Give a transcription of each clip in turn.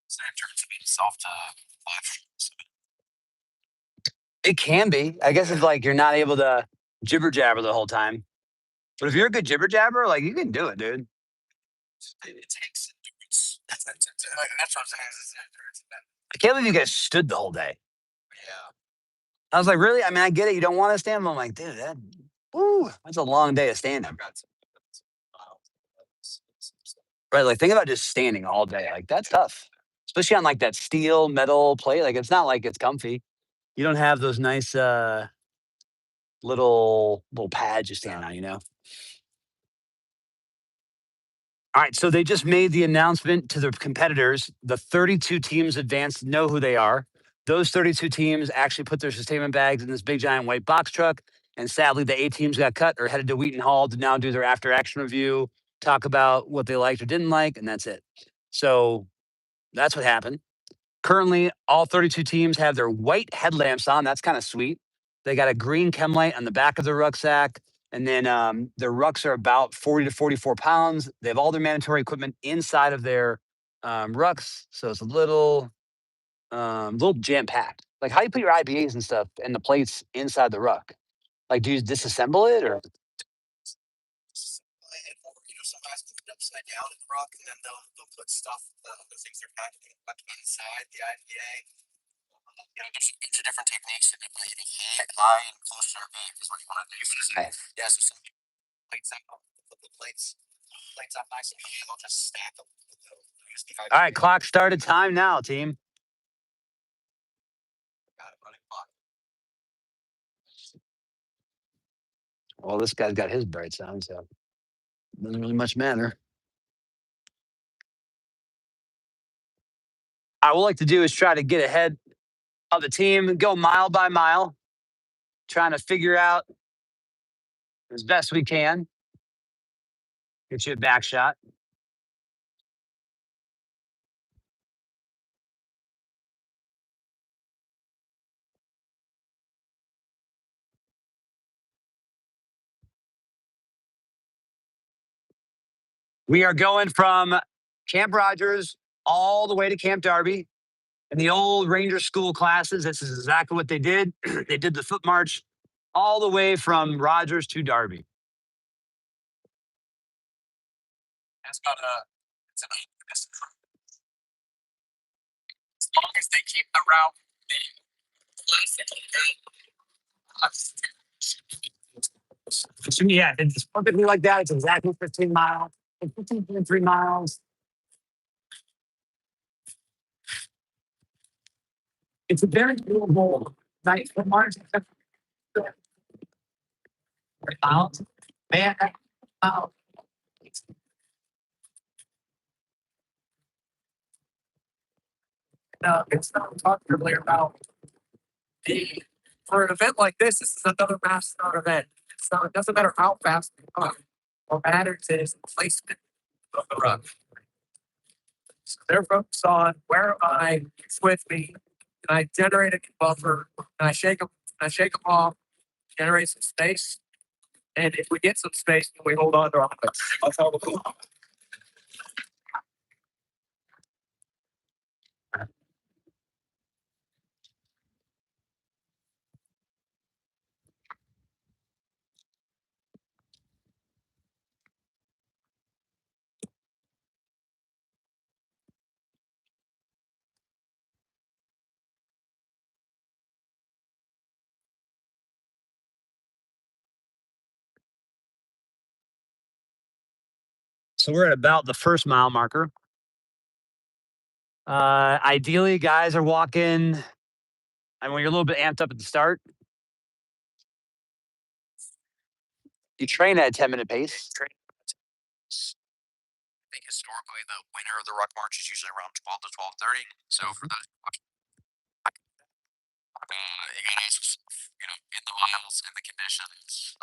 So it turns to be soft live streams. It can be. I guess if like you're not able to jibber jabber the whole time. But if you're a good jibber jabber, like you can do it, dude. It takes endurance. That's what I'm saying. It's endurance. I can't believe you guys stood the whole day. Yeah. I was like, really? I mean, I get it. You don't want to stand. But I'm like, dude, that's a long day of standing. Right. Like, think about just standing all day. Like, that's tough, especially on like that steel metal plate. Like, it's not like it's comfy. You don't have those nice little pads you stand on, you know? All right. So they just made the announcement to their competitors. The 32 teams advanced know who they are. Those 32 teams actually put their sustainment bags in this big giant white box truck. And sadly, the A teams got cut or headed to Wheaton Hall to now do their after action review, talk about what they liked or didn't like, and that's it. So that's what happened. Currently, all 32 teams have their white headlamps on. That's kind of sweet. They got a green chem light on the back of their rucksack. And then their rucks are about 40 to 44 pounds. They have all their mandatory equipment inside of their rucks. So it's a little jam packed. Like, how do you put your IBAs and stuff and the plates inside the ruck? Like, do you disassemble it or? Some guys put it upside down in the rock, and then they'll put stuff, the things they're packaging, like inside the IPA. There's a bunch of different techniques to be high and close to our beam is what you want to do. Yeah, so some people plates out, put the plates up nice and high, they'll just stack them. All right, clock started. Time now, team. Got it, running clock. Well, this guy's got his bright sound, so doesn't really much matter. I would like to do is try to get ahead of the team and go mile by mile, trying to figure out as best we can. Get you a back shot. We are going from Camp Rogers all the way to Camp Darby. In the old Ranger School classes, this is exactly what they did. They did the foot march all the way from Rogers to Darby. It's got it's an as long as they keep the route. Yeah, it's perfectly like that. It's exactly 15 miles. 15.3 miles. It's a very doable night for March. Miles. Man, it's not talking earlier about for an event like this is another mass start event. It doesn't matter how fast we run. What matters is the placement of the run. So they're focused on where am I with me, and I generate a buffer, and I shake them off, generate some space, and if we get some space, then we hold on to our place. That's how we'll go. So we're at about the first mile marker. Ideally, guys are walking, and when you're a little bit amped up at the start, you train at a 10-minute pace. I think historically the winner of the ruck march is usually around 12 to 12:30. So for those, you gotta ask yourself, in the miles and the conditions,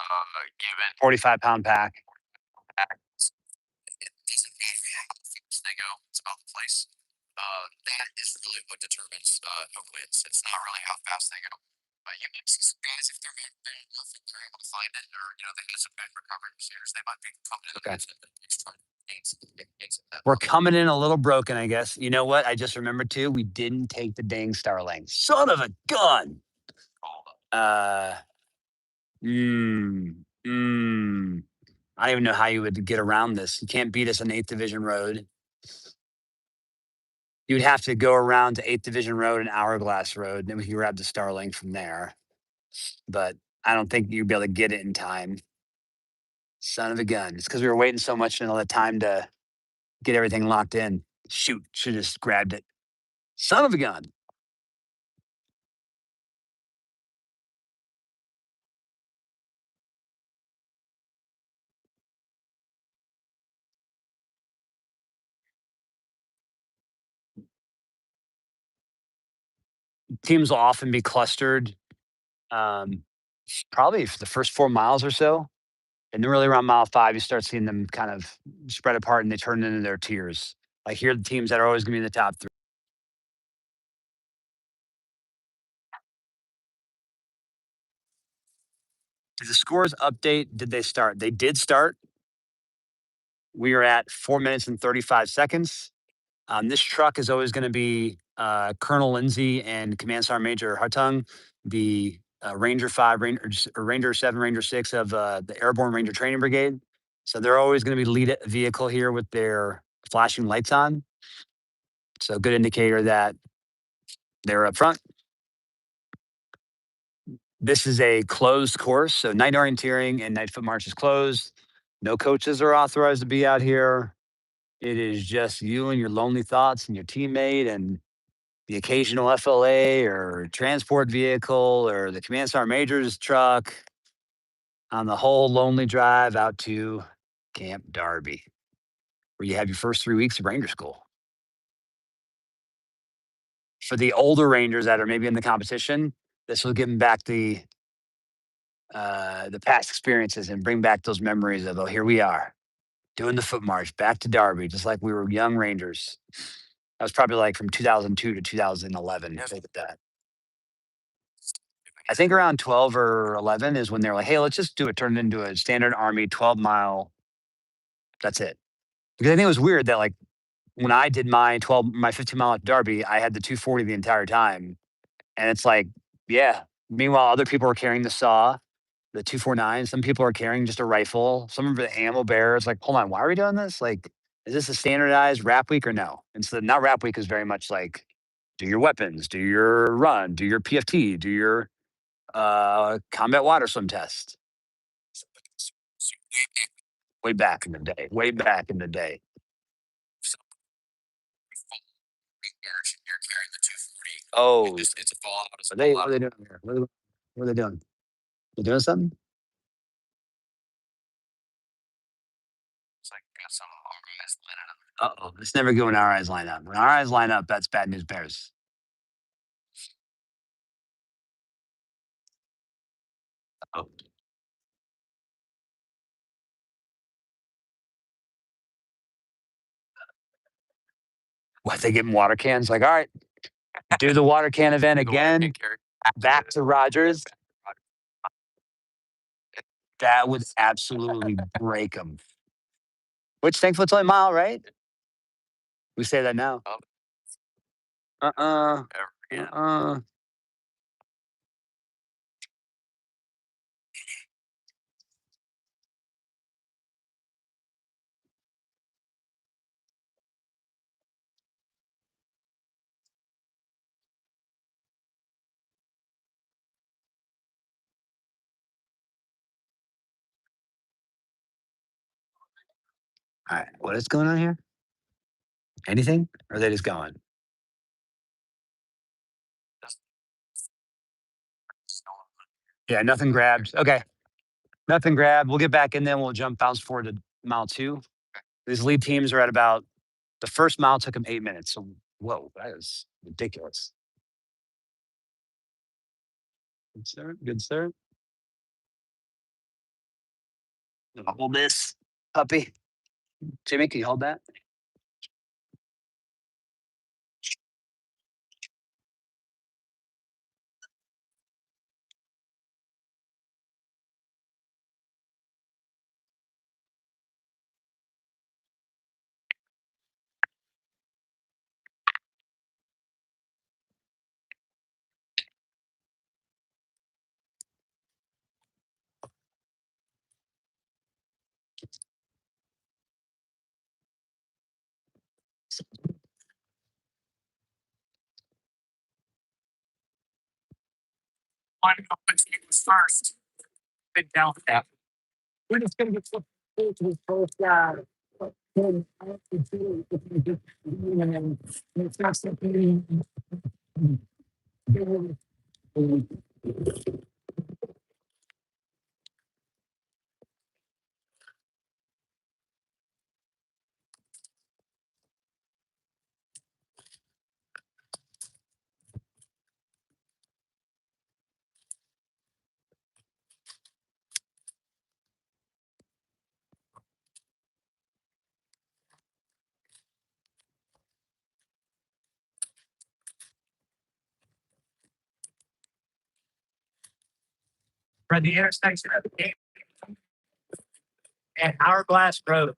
given 45-pound pack. it doesn't matter how fast they go. It's about the place. That is really what determines who wins. It's not really how fast they go. You might see some guys if they're able to find it, or they have some good recovery receivers. They might be coming in We're coming in a little broken, I guess. You know what? I just remembered too. We didn't take the dang Starling. Son of a gun. I don't even know how you would get around this. You can't beat us on 8th Division Road. You'd have to go around to 8th Division Road and Hourglass Road, then we could grab the Starling from there. But I don't think you'd be able to get it in time. Son of a gun. It's because we were waiting so much and all the time to get everything locked in. Shoot, should have just grabbed it. Son of a gun. Teams will often be clustered, probably for the first 4 miles or so. And then really around mile 5, you start seeing them kind of spread apart and they turn into their tiers. Like here are the teams that are always going to be in the top 3. Did the scores update? Did they start? They did start. We are at 4 minutes and 35 seconds. This truck is always going to be Colonel Lindsay and Command Sergeant Major Hartung, the Ranger 5, Ranger 7, Ranger 6 of the Airborne Ranger Training Brigade. So they're always going to be lead vehicle here with their flashing lights on. So good indicator that they're up front. This is a closed course. So night orienteering and night foot march is closed. No coaches are authorized to be out here. It is just you and your lonely thoughts and your teammate and the occasional FLA or transport vehicle or the command sergeant major's truck on the whole lonely drive out to Camp Darby, where you have your first 3 weeks of Ranger School. For the older Rangers that are maybe in the competition, this will give them back the past experiences and bring back those memories of, oh, here we are doing the foot march back to Darby, just like we were young Rangers. That was probably like from 2002 to 2011. Think of that. I think around 12 or 11 is when they're like, hey, let's just do it, turn it into a standard Army 12-mile. That's it. Because I think it was weird that like when I did my 15-mile at Darby, I had the 240 the entire time. And it's like, yeah. Meanwhile, other people are carrying the saw, the 249. Some people are carrying just a rifle. Some of the ammo bearers. Like, hold on, why are we doing this? Like, is this a standardized rap week or no? And so not rap week is very much like, do your weapons, do your run, do your PFT, do your combat water swim test. Way back in the day. Way back in the day. Oh, it's a fallout. What are they doing here? What are they doing? They doing something? It's like got some eyes line up. Uh-oh. It's never good when our eyes line up. When our eyes line up, that's bad news bears. Oh. What, they give them water cans? Like, all right, do the water can event again. Back to Rogers. That would absolutely break them. Which thankfully it's only a mile, right? We say that now. Uh-uh. All right, what is going on here? Anything? Or are they just going? Yeah, nothing grabbed. Okay. Nothing grabbed. We'll get back in, then we'll bounce forward to mile 2. These lead teams are at about the first mile took them 8 minutes. So whoa, that is ridiculous. Good sir. Good sir. Hold this puppy. Jimmy, can you hold that? First, big down. Yeah. We're just gonna get to the first guy. For the intersection of the game and Hourglass Road.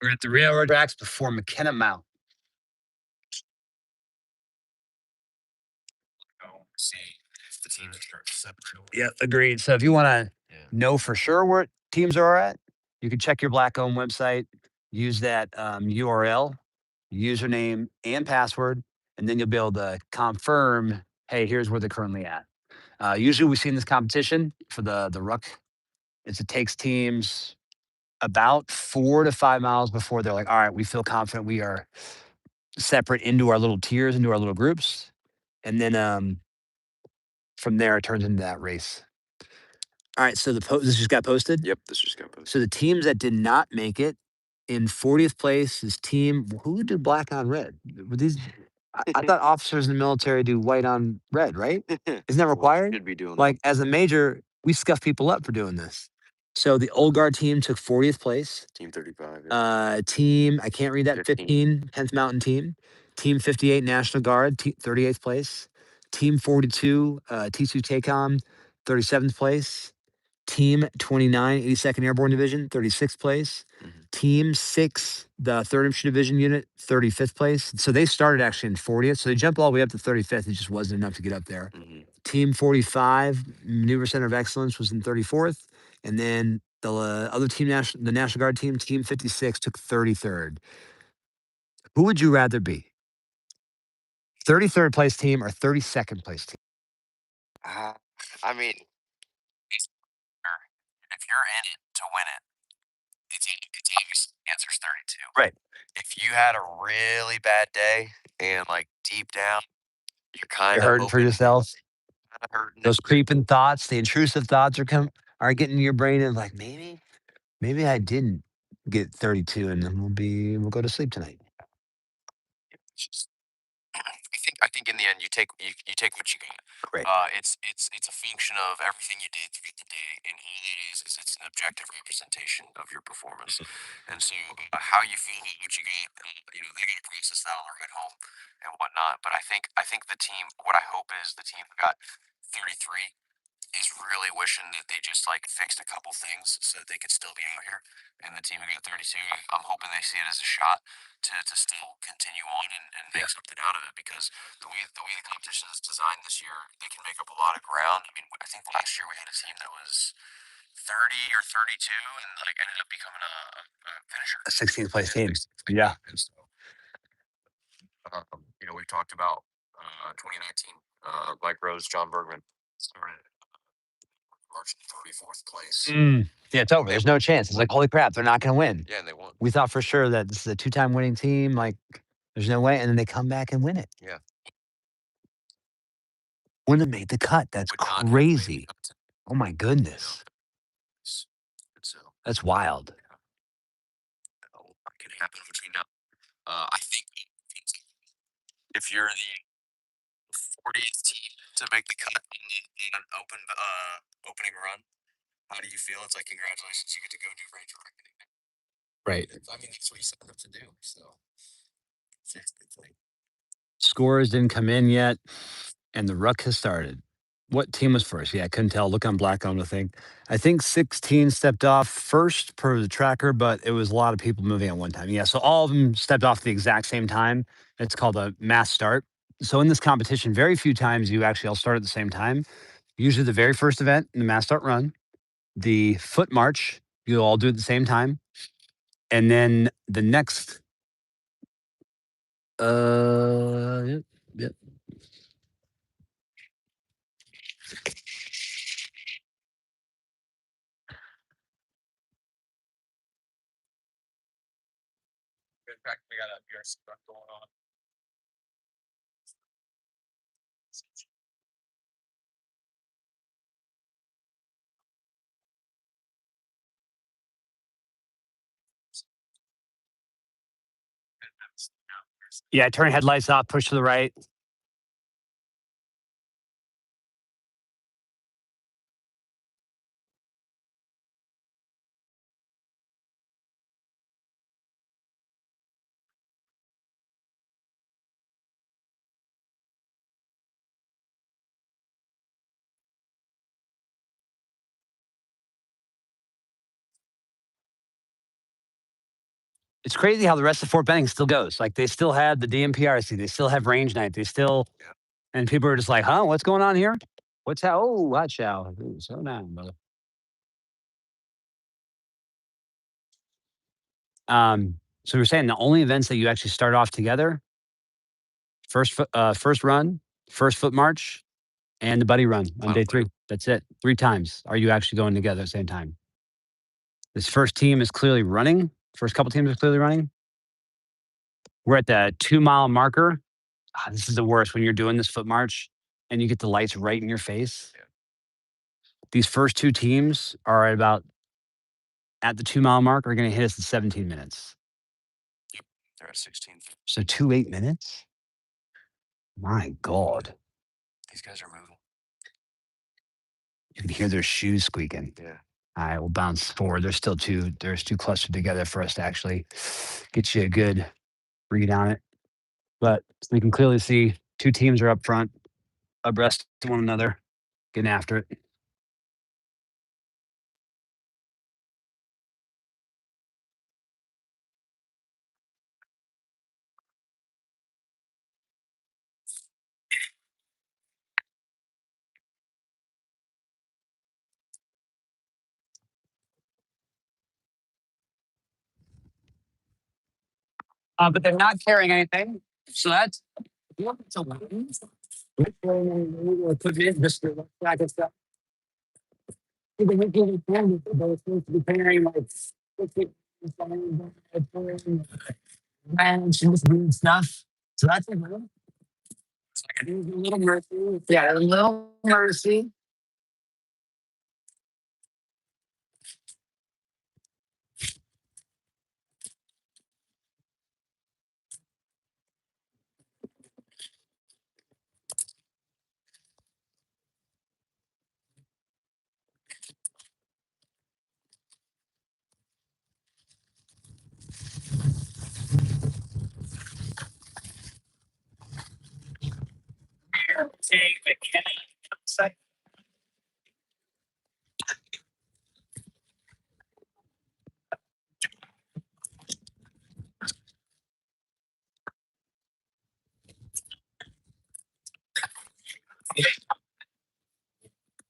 We're at the railroad tracks before McKenna Mount. See if the teams are separate. Yeah, agreed. So if you want to know for sure where teams are at, you can check your Black-owned website, use that URL, username, and password, and then you'll be able to confirm, hey, here's where they're currently at. Usually we see in this competition for the ruck, it takes teams about 4 to 5 miles before they're like, all right, we feel confident we are separate into our little tiers, into our little groups. And then from there, it turns into that race. All right, so this just got posted? Yep, this just got posted. So the teams that did not make it, in 40th place is team, who did black on red? Were these, I thought officers in the military do white on red, right? Isn't that required? Should be doing Like as a major, we scuff people up for doing this. So the Old Guard team took 40th place. Team 35. Team, I can't read that, 15, 10th Mountain team. Team 58 National Guard, 38th place. Team 42, T2 TACOM, 37th place. Team 29, 82nd Airborne Division, 36th place. Team 6, the 3rd Infantry Division Unit, 35th place. So they started actually in 40th. So they jumped all the way up to 35th. It just wasn't enough to get up there. Team 45, Maneuver Center of Excellence, was in 34th. And then the other team, the National Guard team, Team 56, took 33rd. Who would you rather be? 33rd place team or 32nd place team? I mean, if you're in it to win it, it's obvious the answer's 32. Right. If you had a really bad day and like deep down, you're kind You're of hurting for yourself. hurting. Those creeping thoughts, the intrusive thoughts are getting in your brain and like maybe I didn't get 32 and then we'll go to sleep tonight. It's just, I think in the end you take what you got. Great. It's a function of everything you did throughout the day, and all it is it's an objective representation of your performance. And so how you feel about what you got, they got to process that on the ride home and whatnot. But I think the team. What I hope is the team got 33 is really wishing that they just like fixed a couple things so that they could still be out here. And the team who got 32, I'm hoping they see it as a shot to still continue on and make something out of it, because the way the competition is designed this year, they can make up a lot of ground. I mean, I think last year we had a team that was 30 or 32 and like ended up becoming a finisher. A 16th place team. Yeah. And so, we talked about 2019. Mike Rose, John Bergman started March 34th place. Yeah, it's over. There's no chance. It's like, holy crap, they're not going to win. Yeah, and they won. We thought for sure that this is a 2-time winning team. Like, there's no way. And then they come back and win it. Yeah. Wouldn't have made the cut. That's crazy. Oh, my goodness. So that's wild. What can happen between now? I think if you're the 40th team to make the cut in an opening run, how do you feel? It's like, congratulations, you get to go do range reckoning. Right. I mean, that's what you signed up to do. So it's a good thing. Scores didn't come in yet, and the ruck has started. What team was first? Yeah, I couldn't tell. Look on black on the thing. I think 16 stepped off first per the tracker, but it was a lot of people moving at one time. Yeah, so all of them stepped off at the exact same time. It's called a mass start. So in this competition, very few times you actually all start at the same time. Usually the very first event, the mass start run, the foot march, you'll all do it at the same time. And then the next yep. In fact, we got a beer stuff going on. Yeah, turn headlights off, push to the right. It's crazy how the rest of Fort Benning still goes. Like they still have the DMPRC, they still have range night, they still, and people are just like, huh, what's going on here? What's how? Oh, watch out. Ooh, slow down, brother. So we're saying the only events that you actually start off together, first run, first foot march, and the buddy run on day 3. That's it. 3 times are you actually going together at the same time. This first team is clearly running. First couple teams are clearly running. We're at the 2-mile marker. This is the worst when you're doing this foot march and you get the lights right in your face. Yeah. These first 2 teams are at the 2-mile mark are going to hit us in 17 minutes. Yep. They're at 16. So 8 minutes? My God. These guys are moving. You can hear their shoes squeaking. Yeah. All right, we'll bounce forward. There's two clustered together for us to actually get you a good read on it. But we can clearly see 2 teams are up front, abreast to one another, getting after it. But they're not carrying anything, so that's a win. Put in just the packet stuff. They're supposed to be carrying like ranch and just weird stuff. So that's a win. A little mercy. Yeah, a little mercy. Take the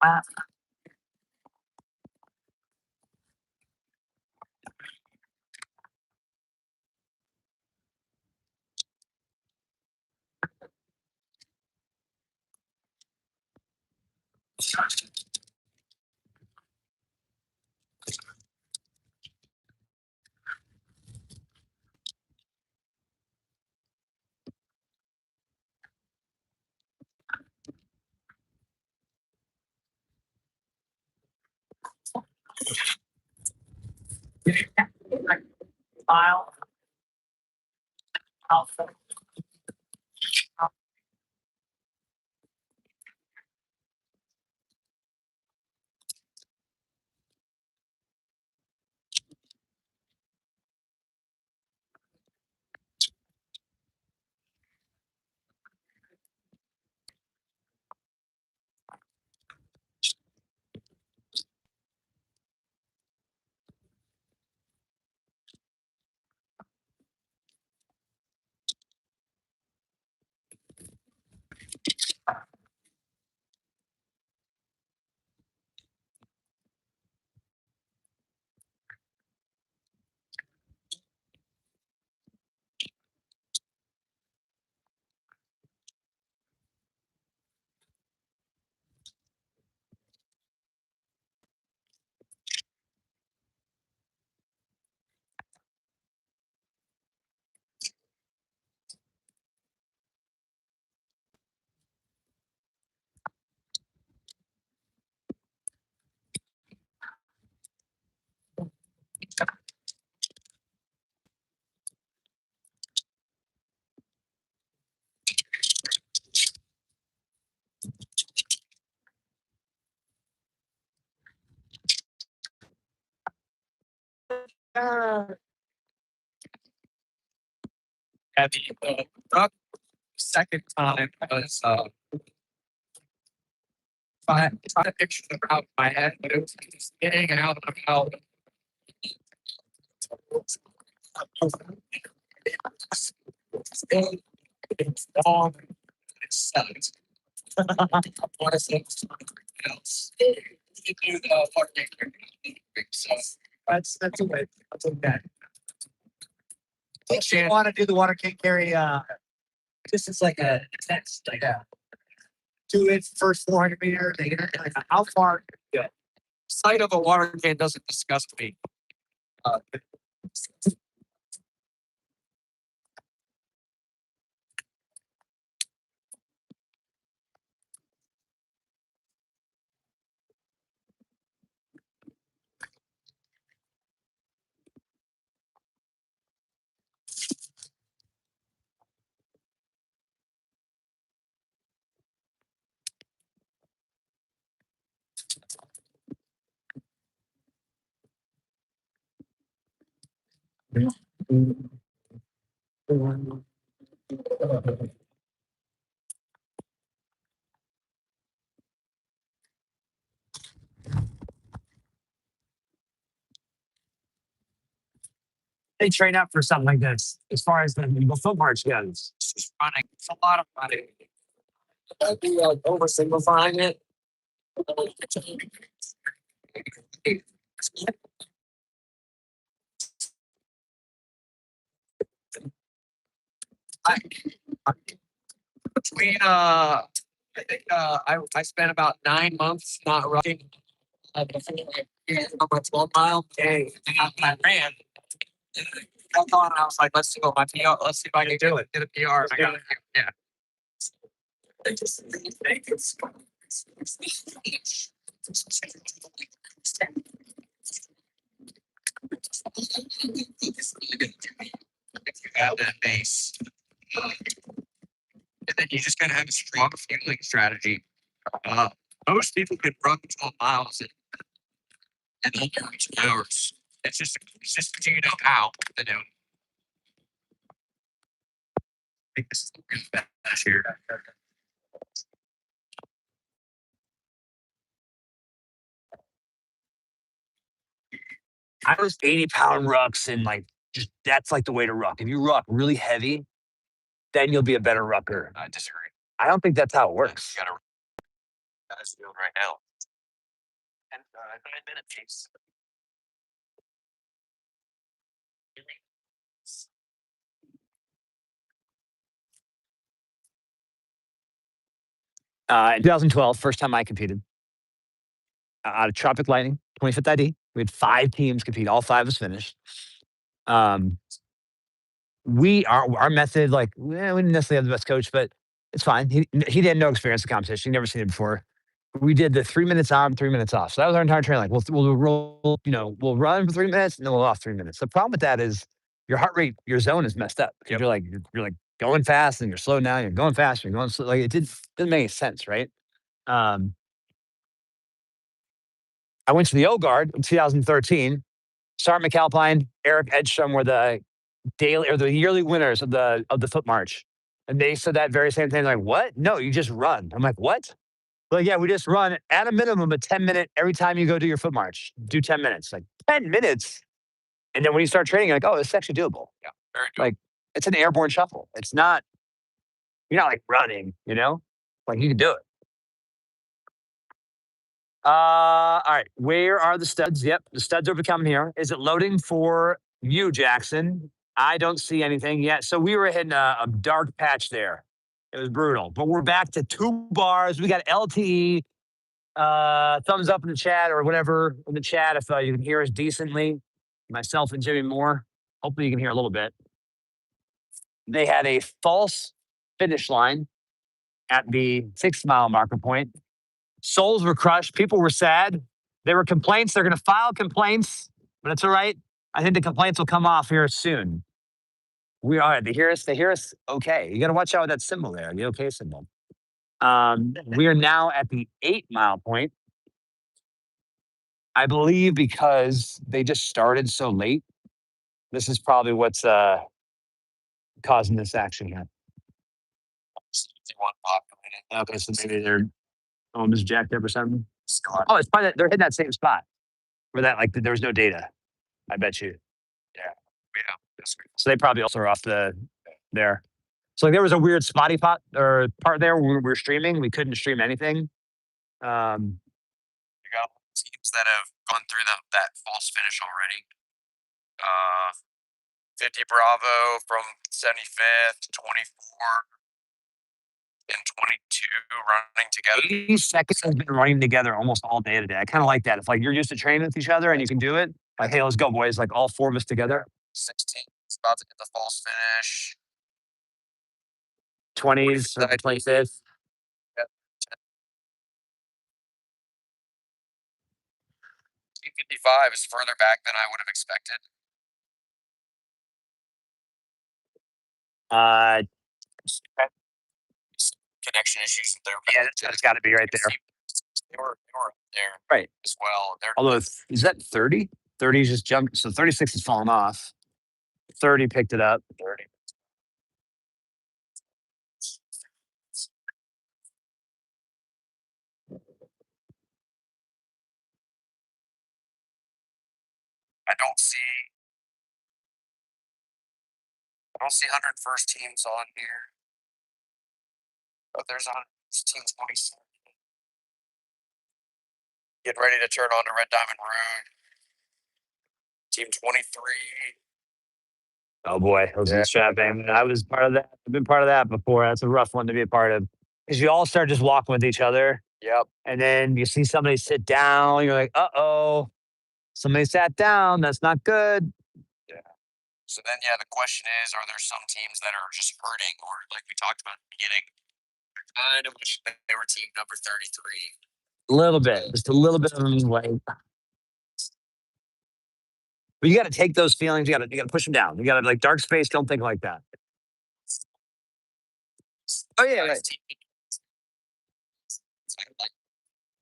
Yeah, the rock second time was trying to picture the route in my head, but it was just getting out about it's long, it sucks. What is it? Else? You do the water tank. So that's a way. That's okay. If you want to do the water can't carry this is like a text, like a 2-inch first 400 meter. Like how far? Yeah. Sight of a water can doesn't disgust me. They train up for something like this, as far as the foot march goes. It's just running. It's a lot of running. I'd be oversimplifying it. I, between I think I spent about 9 months not running before on my 12 mile. Dang, and I ran. And I got on and I was like, let's go my PR. Let's see if I can do it. Get a PR. I got it. Yeah. They just think it's if you have that base. And then you just gotta have a strong fueling strategy. Most people can run 12 miles in under 2 hours. It's just do you know how? You know. I think this is really bad here. I was 80-pound rucks and like just that's like the way to ruck. If you ruck really heavy, then you'll be a better rucker. I disagree. I don't think that's how it works. You gotta guys doing right now. 9-minute pace. In 2012, first time I competed out of Tropic Lightning, 25th ID. We had 5 teams compete. All 5 of us finished. Our method, like, we didn't necessarily have the best coach, but it's fine. He had no experience in competition. He never seen it before. We did the 3 minutes on, 3 minutes off. So that was our entire training. Like, we'll roll, we'll run for 3 minutes and then we'll off 3 minutes. The problem with that is your heart rate, your zone is messed up. Yep. You're like going fast and you're slowing down. You're going fast. You're going slow. Like, it doesn't make any sense, right? I went to the O Guard in 2013. Sergeant McAlpine, Eric Edstrom were the yearly winners of the foot march. And they said that very same thing. Like, what? No, you just run. I'm like, what? Like, yeah, we just run at a minimum a 10-minute every time you go do your foot march. Do 10 minutes. Like 10 minutes. And then when you start training, you're like, oh, it's actually doable. Yeah, very doable. Like, it's an airborne shuffle. It's not, you're not like running, Like, you can do it. All right. Where are the studs? Yep, the studs are becoming here. Is it loading for you, Jackson? I don't see anything yet. So we were hitting a dark patch there. It was brutal. But we're back to 2 bars. We got LTE. Thumbs up in the chat or whatever in the chat if you can hear us decently. Myself and Jimmy Moore. Hopefully you can hear a little bit. They had a false finish line at the 6-mile marker point. Souls were crushed. People were sad. There were complaints. They're going to file complaints, but it's all right. I think the complaints will come off here soon. We are. They hear us. They hear us. Okay. You got to watch out with that symbol there. The okay symbol. We are now at the 8-mile point. I believe because they just started so late. This is probably what's causing this action here. Okay, so maybe they're almost jacked up or something. Oh, it's probably they're hitting that same spot where that there was no data. I bet you. Yeah. So they probably also are off there. So there was a weird spotty part there when we were streaming. We couldn't stream anything. You got teams that have gone through that false finish already. 50 Bravo from 75th to 24 and 22 running together. 80 seconds has been running together almost all day today. I kind of like that. If you're used to training with each other and you can do it, like, hey, let's go, boys. Like all 4 of us together. 16 is about to get the false finish. 20s, 25th. Yep. 55 is further back than I would have expected. Connection issues there. Yeah, that's got to be right there. They were up there right as well. Although, is that 30? 30 just jumped. So 36 has fallen off. 30 picked it up. 30. I don't see 101st teams on here. But there's 100 teams 27. Get ready to turn on to Red Diamond Road. Team 23. Oh boy, those are strapping. I was part of that. I've been part of that before. That's a rough one to be a part of. Because you all start just walking with each other. Yep. And then you see somebody sit down. You're like, uh-oh. Somebody sat down. That's not good. Yeah. So then, the question is, are there some teams that are just hurting? Or like we talked about at the beginning, I kind of wish they were team number 33. A little bit. Just a little bit of like. But you got to take those feelings. You got to push them down. You got to dark space. Don't think like that. Oh yeah, right.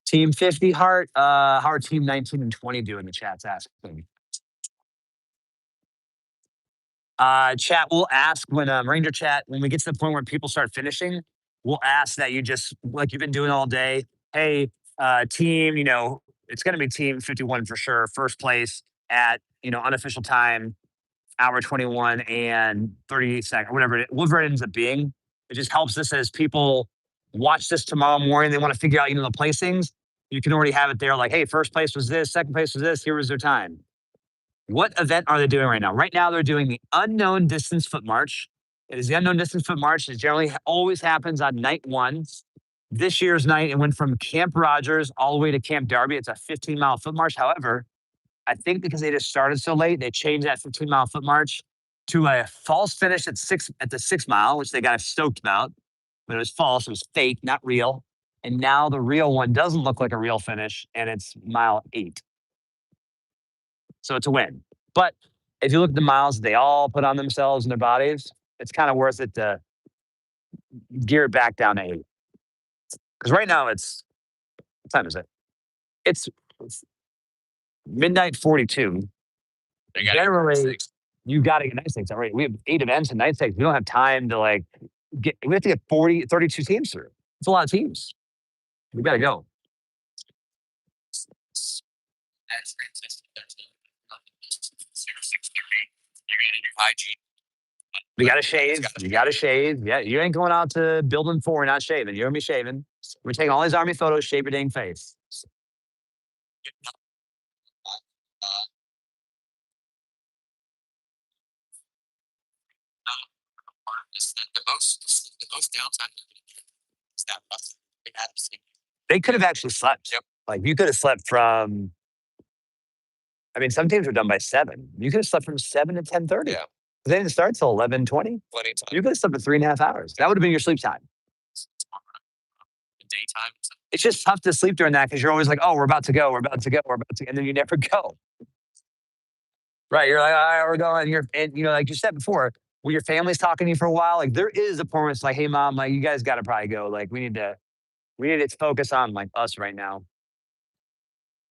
Team 50 Heart. How are team 19 and 20 doing? The chat's asking. Chat, we'll ask when Ranger Chat, when we get to the point where people start finishing, we'll ask that you just, like you've been doing all day, hey, team, it's going to be team 51 for sure, first place at, unofficial time, hour 21 and 38 seconds, whatever it ends up being. It just helps us as people watch this tomorrow morning. They want to figure out, the placings. You can already have it there like, hey, first place was this, second place was this, here was their time. What event are they doing right now? Right now, they're doing the unknown distance foot march. It is the unknown distance foot march. It generally always happens on night one. This year's night, it went from Camp Rogers all the way to Camp Darby. It's a 15-mile foot march. However, I think because they just started so late, they changed that 15-mile foot march to a false finish at the 6 mile, which they got stoked about. But it was false. It was fake, not real. And now the real one doesn't look like a real finish, and it's mile 8. So it's a win. But if you look at the miles they all put on themselves and their bodies, it's kind of worth it to gear it back down to 8. Because right now what time is it? It's midnight 42. Generally, you got to get night stakes already. We have 8 events and night stakes. We don't have time to we have to get 32 teams through. It's a lot of teams. We got to go. That's 6:30. You're gonna do hygiene. We got to shave. You got to shave. Yeah, you ain't going out to building 4 and not shaving. You're going to be shaving. We're taking all these Army photos, shave your dang face. The most downtime is that bus. They could have actually slept. Yep. Like you could have slept from. I mean, some teams were done by 7. You could have slept from 7 to 10:30. Yeah. They didn't start till 11:20. Plenty of time. You could have slept for 3.5 hours. That would have been your sleep time. Daytime. It's just tough to sleep during that because you're always like, oh, we're about to go, and then you never go. Right? You're like, all right, we're going. And like you said before, when your family's talking to you for a while, like there is a point where it's like, hey, mom, like you guys got to probably go. Like we need to focus on like us right now.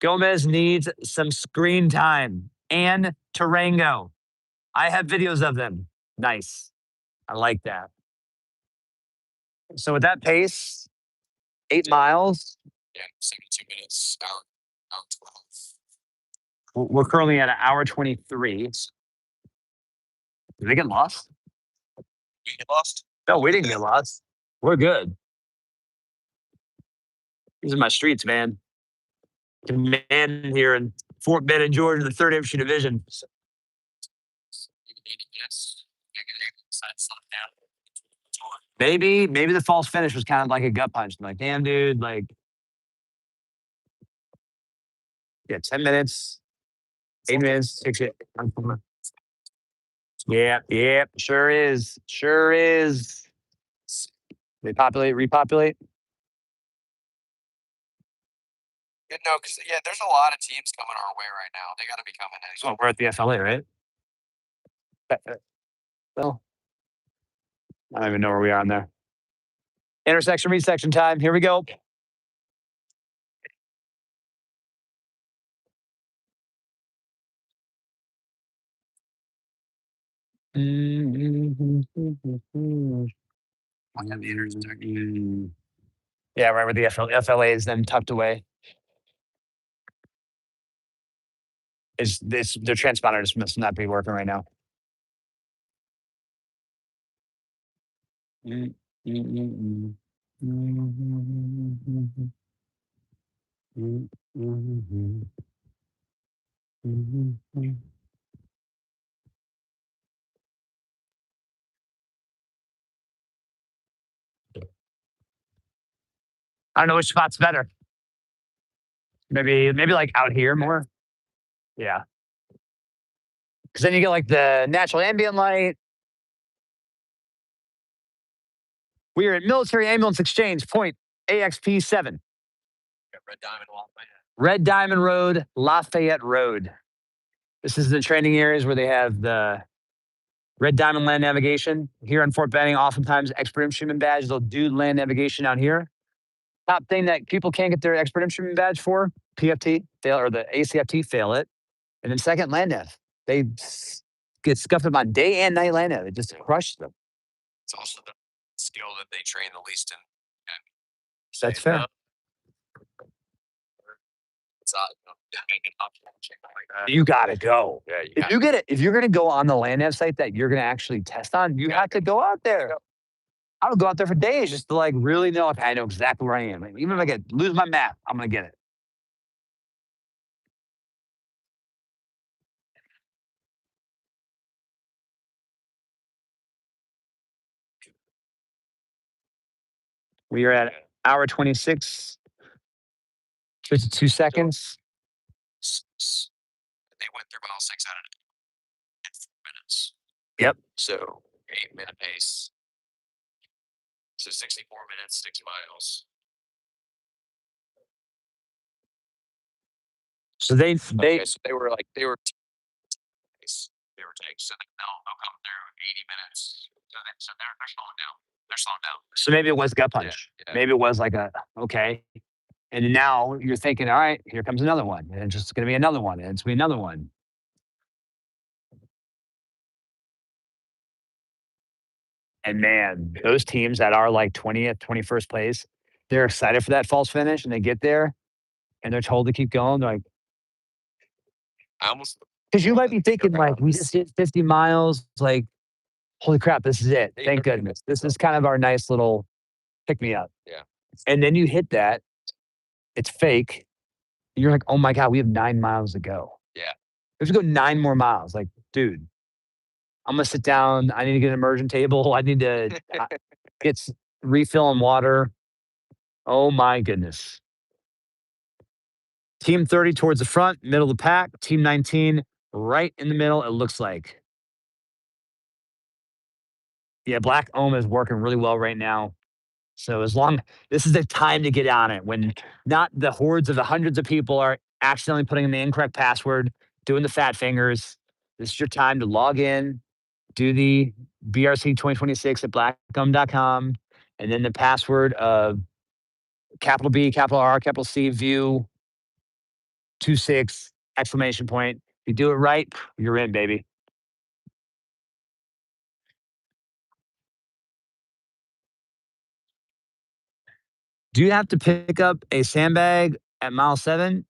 Gomez needs some screen time and Tarango. I have videos of them. Nice. I like that. So with that pace, 8 miles. Yeah, 72 minutes, hour 12. We're currently at an hour 23. Did they get lost? We get lost? No, we didn't get lost. We're good. These are my streets, man. Command here in Fort Benning, Georgia, the 3rd Infantry Division. Maybe the false finish was kind of like a gut punch. I'm like, damn, dude, like, yeah, 10 minutes, 8 minutes, 6 it. Yeah, sure is. Repopulate. No, because there's a lot of teams coming our way right now. They got to be coming in. So we're at the FLA, right? Well, I don't even know where we are on there. Intersection, resection time. Here we go. Yeah, right where the FLA is then tucked away. Their transponder just must not be working right now. I don't know which spot's better. Maybe like out here more. Yeah. Because then you get like the natural ambient light. We are at Military Ambulance Exchange, point AXP 7. Red Diamond Road, Lafayette Road. This is the training areas where they have the Red Diamond land navigation. Here in Fort Benning, oftentimes expert instrument badge. They'll do land navigation out here. Top thing that people can't get their expert instrument badge for, PFT, fail, or the ACFT, fail it. And then second, land nav. They get scuffed up on day and night land nav. It just crushed them. It's also the skill that they train the least in. That's fair. You gotta go. Yeah, if you're gonna go on the land nav site that you're gonna actually test on, you have to go out there. I would go out there for days just to like really know. Okay, I know exactly where I am. Even if I lose my map, I'm gonna get it. We are at hour 26, 52 seconds. They went through mile 6 out of 4 minutes. Yep. So 8-minute pace. So 64 minutes, 6 miles. So they So they were pace. They were taking. So they'll come through 80 minutes. So they're slowing down. They're slowing down. so maybe it was gut punch. Yeah. Maybe it was like a okay. And now you're thinking, all right, here comes another one. And it's just gonna be another one. And it's gonna be another one. And man, those teams that are like 20th, 21st place, they're excited for that false finish and they get there and they're told to keep going. They're like, I almost because you might be thinking, like, we just did 50 miles. Like, holy crap, this is it. Thank goodness. This is kind of our nice little pick me up. Yeah. And then you hit that, it's fake. And you're like, oh my God, we have 9 miles to go. Yeah. We have to go 9 more miles. Like, dude, I'm gonna sit down. I need to get an immersion table. I need to get refilling water. Oh my goodness. Team 30 towards the front, middle of the pack. Team 19 right in the middle, it looks like. Yeah, Black Ohm is working really well right now. So this is the time to get on it when not the hordes of the hundreds of people are accidentally putting in the incorrect password, doing the fat fingers. This is your time to log in, do the BRC 2026 at blackohm.com, and then the password of capital B, capital R, capital C, view, 26, exclamation point. If you do it right, you're in, baby. Do you have to pick up a sandbag at mile 7?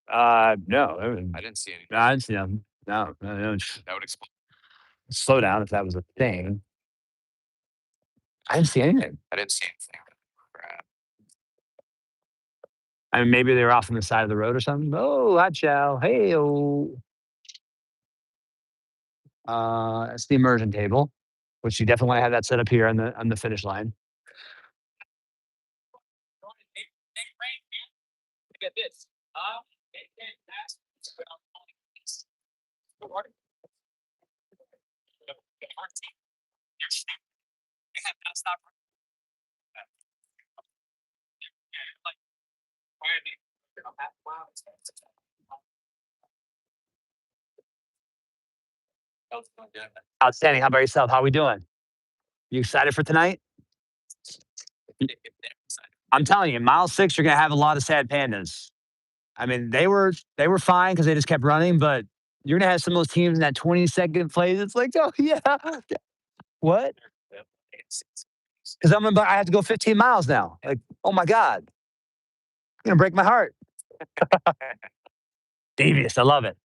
No. I didn't see any. No, I didn't see them. No. That would explain. Slow down if that was a thing. I didn't see anything. I didn't see anything. I mean, maybe they were off on the side of the road or something. Oh, hot chow. Hey, oh. That's the immersion table, which you definitely want to have that set up here on the finish line. Outstanding. How about yourself? How we doing? You excited for tonight? I'm telling you, mile 6, you're gonna have a lot of sad pandas. I mean, they were fine because they just kept running, but you're gonna have some of those teams in that 22nd place. It's like, oh yeah, what? Because I have to go 15 miles now. Like, oh my God, it's gonna break my heart. Devious, I love it.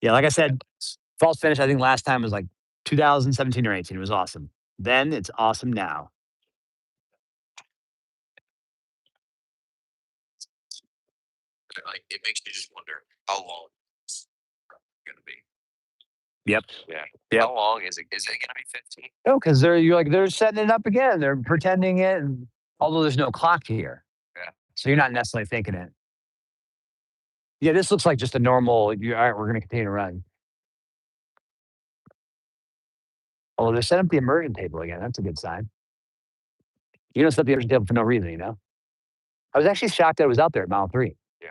Yeah, like I said, false finish. I think last time was like 2017 or 18. It was awesome. Then it's awesome now. Like it makes you just wonder how long it's gonna be. Yep. Yeah. Yep. How long is it? Is it gonna be 15? No, because they're setting it up again. They're pretending it, and, although there's no clock here. Yeah. So you're not necessarily thinking it. Yeah, this looks like just a normal. All right, we're going to continue to run. Oh, they're setting up the immersion table again. That's a good sign. You don't set up the immersion table for no reason, you know. I was actually shocked that it was out there at mile 3. Yeah.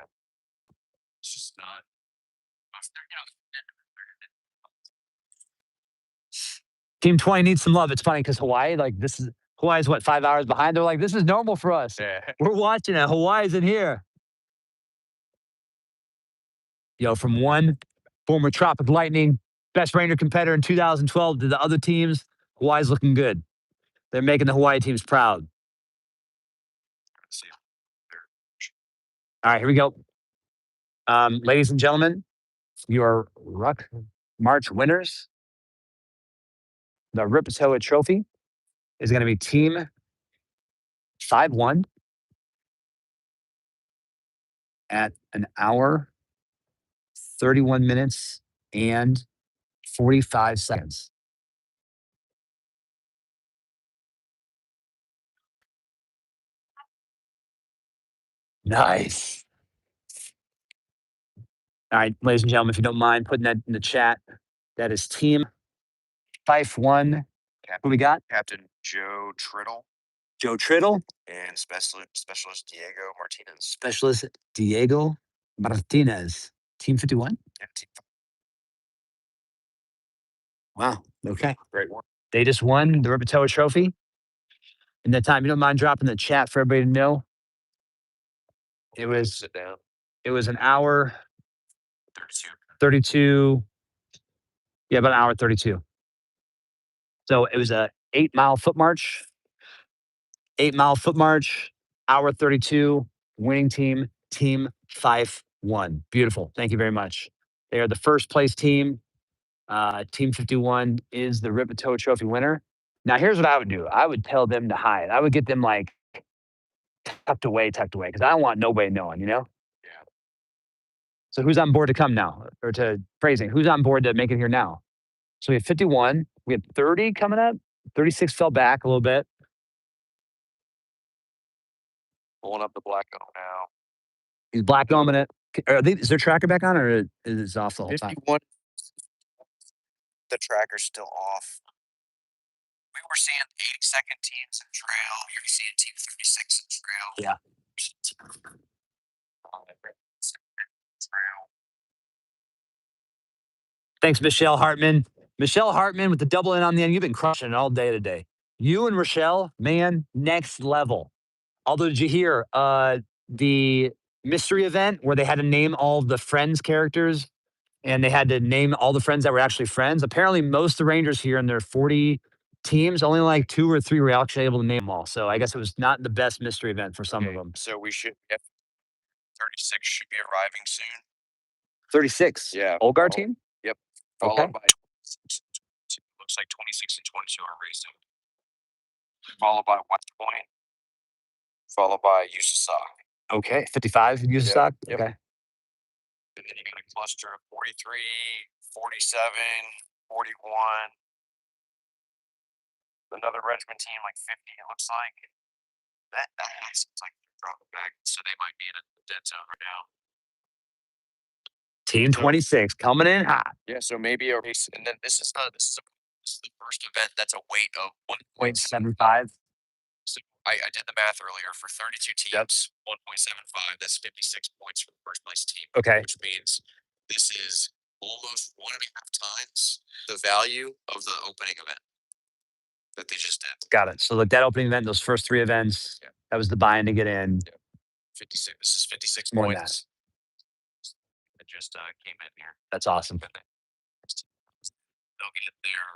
It's just not. Team 20 needs some love. It's funny because Hawaii's what, 5 hours behind? They're like, this is normal for us. Yeah. We're watching it. Hawaii's in here. Yo, from one former Tropic Lightning, best Ranger competitor in 2012 to the other teams, Hawaii's looking good. They're making the Hawaii teams proud. All right, here we go. Ladies and gentlemen, your Ruck March winners. The Ripatoa Trophy is going to be Team 5-1 at an hour, 31 minutes, and 45 seconds. Nice. All right, ladies and gentlemen, if you don't mind putting that in the chat, that is Team Fife 1. Who we got? Captain Joe Triddle Joe Triddle. and specialist Diego Martinez. Specialist Diego Martinez. Team 51? Yeah, team. Wow. Okay. Great one. They just won the Ripatoa Trophy. In that time, you don't mind dropping the chat for everybody to know? It was Sit down. It was an hour 32. 32. Yeah, about an hour 32. So it was a 8-mile foot march. 8-mile foot march, hour 32, winning team, Team Fife won. Beautiful. Thank you very much. They are the first place team. Team 51 is the Ripatoa Trophy winner. Now, here's what I would do. I would tell them to hide. I would get them like tucked away, because I don't want nobody knowing, you know? Yeah. So who's on board to come now? Or to phrasing, who's on board to make it here now? So we have 51. We have 30 coming up. 36 fell back a little bit. Pulling up the black O now. He's black oming it. Is their tracker back on, or is it off the whole time? 51. The tracker's still off. We were seeing 82nd teams in trail. You're seeing team 36 in trail. Yeah. Trail. Thanks, Michelle Hartman. Michelle Hartman with the double in on the end. You've been crushing it all day today. You and Rochelle, man, next level. Although, did you hear the mystery event where they had to name all the Friends characters and they had to name all the friends that were actually friends? Apparently, most of the Rangers here in their 40 teams, only like 2 or 3 were actually able to name them all. So I guess it was not the best mystery event for some of them. So we should 36 should be arriving soon. 36? Yeah. Olgar team? Yep. Okay. Followed by looks like 26 and 22 are racing. Followed by West Point. Followed by USASOC. Okay. 55 USASOC? Yep. Okay. And then you got a cluster of 43, 47, 41. Another regiment team like 50, it looks like. That seems like they're dropping back, so they might be in a dead zone right now. Team 26 coming in hot. Yeah, so maybe a race, and then this is the first event that's a weight of 1.75. So I did the math earlier for 32 teams, 1.75. That's 56 points for the first place team. Okay. Which means this is almost 1.5 times the value of the opening event that they just did. Got it. So look, that opening event, those first 3 events, that was the buy-in to get in. 56. This is 56 More than points. It just came in here. That's awesome. They'll get there,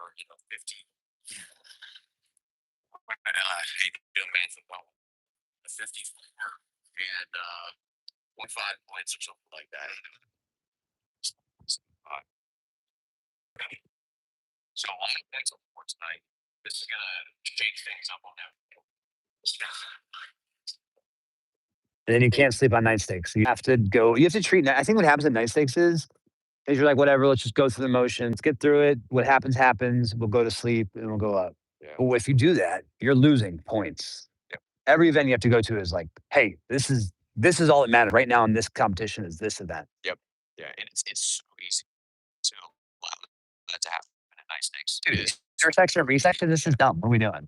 50. I hate doing math as well. 54 and 0.5 points or something like that. So a lot of points on the board tonight. This is gonna change things up on that. And then you can't sleep on night stakes. You have to go. You have to treat. I think what happens at night stakes is you're like, whatever. Let's just go through the motions. Get through it. What happens happens. We'll go to sleep and we'll go up. Yeah. But if you do that, you're losing points. Yep. Every event you have to go to is like, hey, this is all that matters right now in this competition is this event. Yep. Yeah, and it's so easy to allow that to happen at night stakes. Dude, section, resection. This is dumb. What are we doing?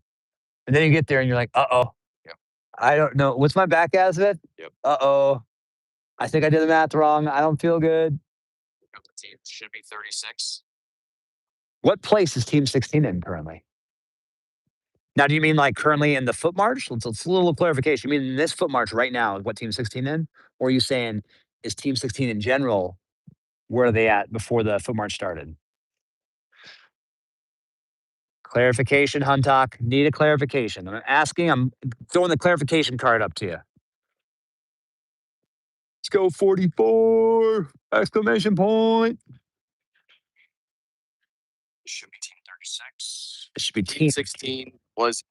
And then you get there and you're like, uh-oh. Yep. I don't know. What's my back as it? Yep. Uh-oh. I think I did the math wrong. I don't feel good. The team should be 36. What place is Team 16 in currently? Now, do you mean like currently in the foot march? Let's a little clarification. You mean in this foot march right now is what Team 16 in? Or are you saying is Team 16 in general, where are they at before the foot march started? Clarification, Huntock. Need a clarification. I'm asking. I'm throwing the clarification card up to you. Let's go 44! Exclamation point. It should be team 36. It should be Team 16 was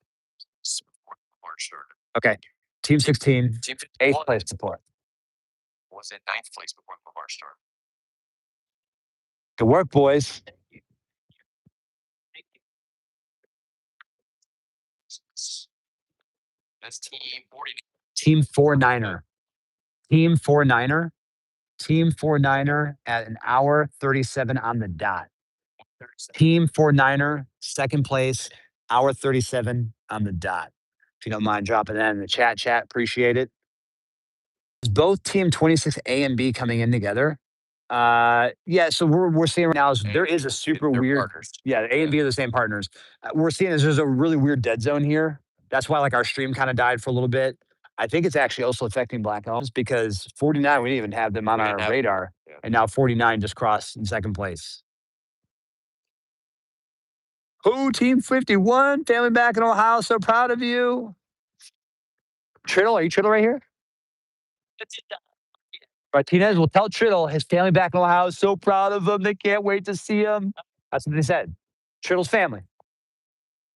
before the March started. Okay. Team 16, Team 8th place support. Was in 9th place before the March started. Good work, boys. That's team 40. Team 49er. Team 49er. Team 49er at an hour 37 on the dot. Team 49er, second place, hour 37 on the dot. If you don't mind dropping that in the chat, appreciate it. Is both team 26A and B coming in together? Yeah, so we're seeing right now is there is a super weird Partners. yeah, A and B are the same partners. We're seeing is there's a really weird dead zone here. That's why like our stream kind of died for a little bit. I think it's actually also affecting Black Elms because 49 we didn't even have them on our radar, and now 49 just crossed in second place. Oh, Team 51, family back in Ohio, so proud of you. Triddle, are you Triddle right here? Martinez will tell Triddle his family back in Ohio is so proud of him. They can't wait to see him. That's what they said. Triddle's family.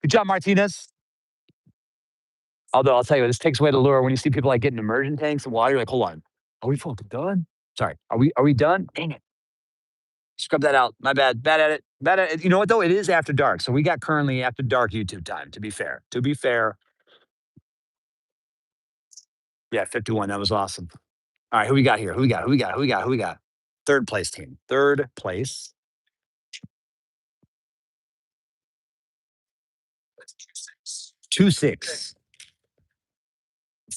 Good job, Martinez. Although I'll tell you, this takes away the lure when you see people like getting immersion tanks of water. You're like, hold on, are we fucking done? Sorry, are we done? Dang it. Scrub that out. My bad. Bad at it. Bad at it. You know what though? It is after dark. So we got currently after dark YouTube time, to be fair. To be fair. Yeah, 51. That was awesome. All right, who we got here? Who we got? Third place team. Third place. Two six.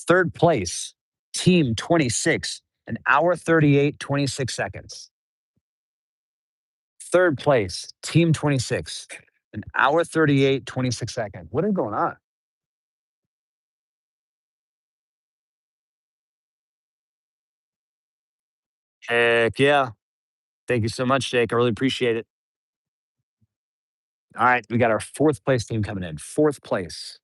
Third place, team 26, an hour 38, 26 seconds. Third place, team 26, an hour 38, 26 seconds. What is going on? Heck yeah. Thank you so much, Jake. I really appreciate it. All right, we got our fourth place team coming in. Fourth place.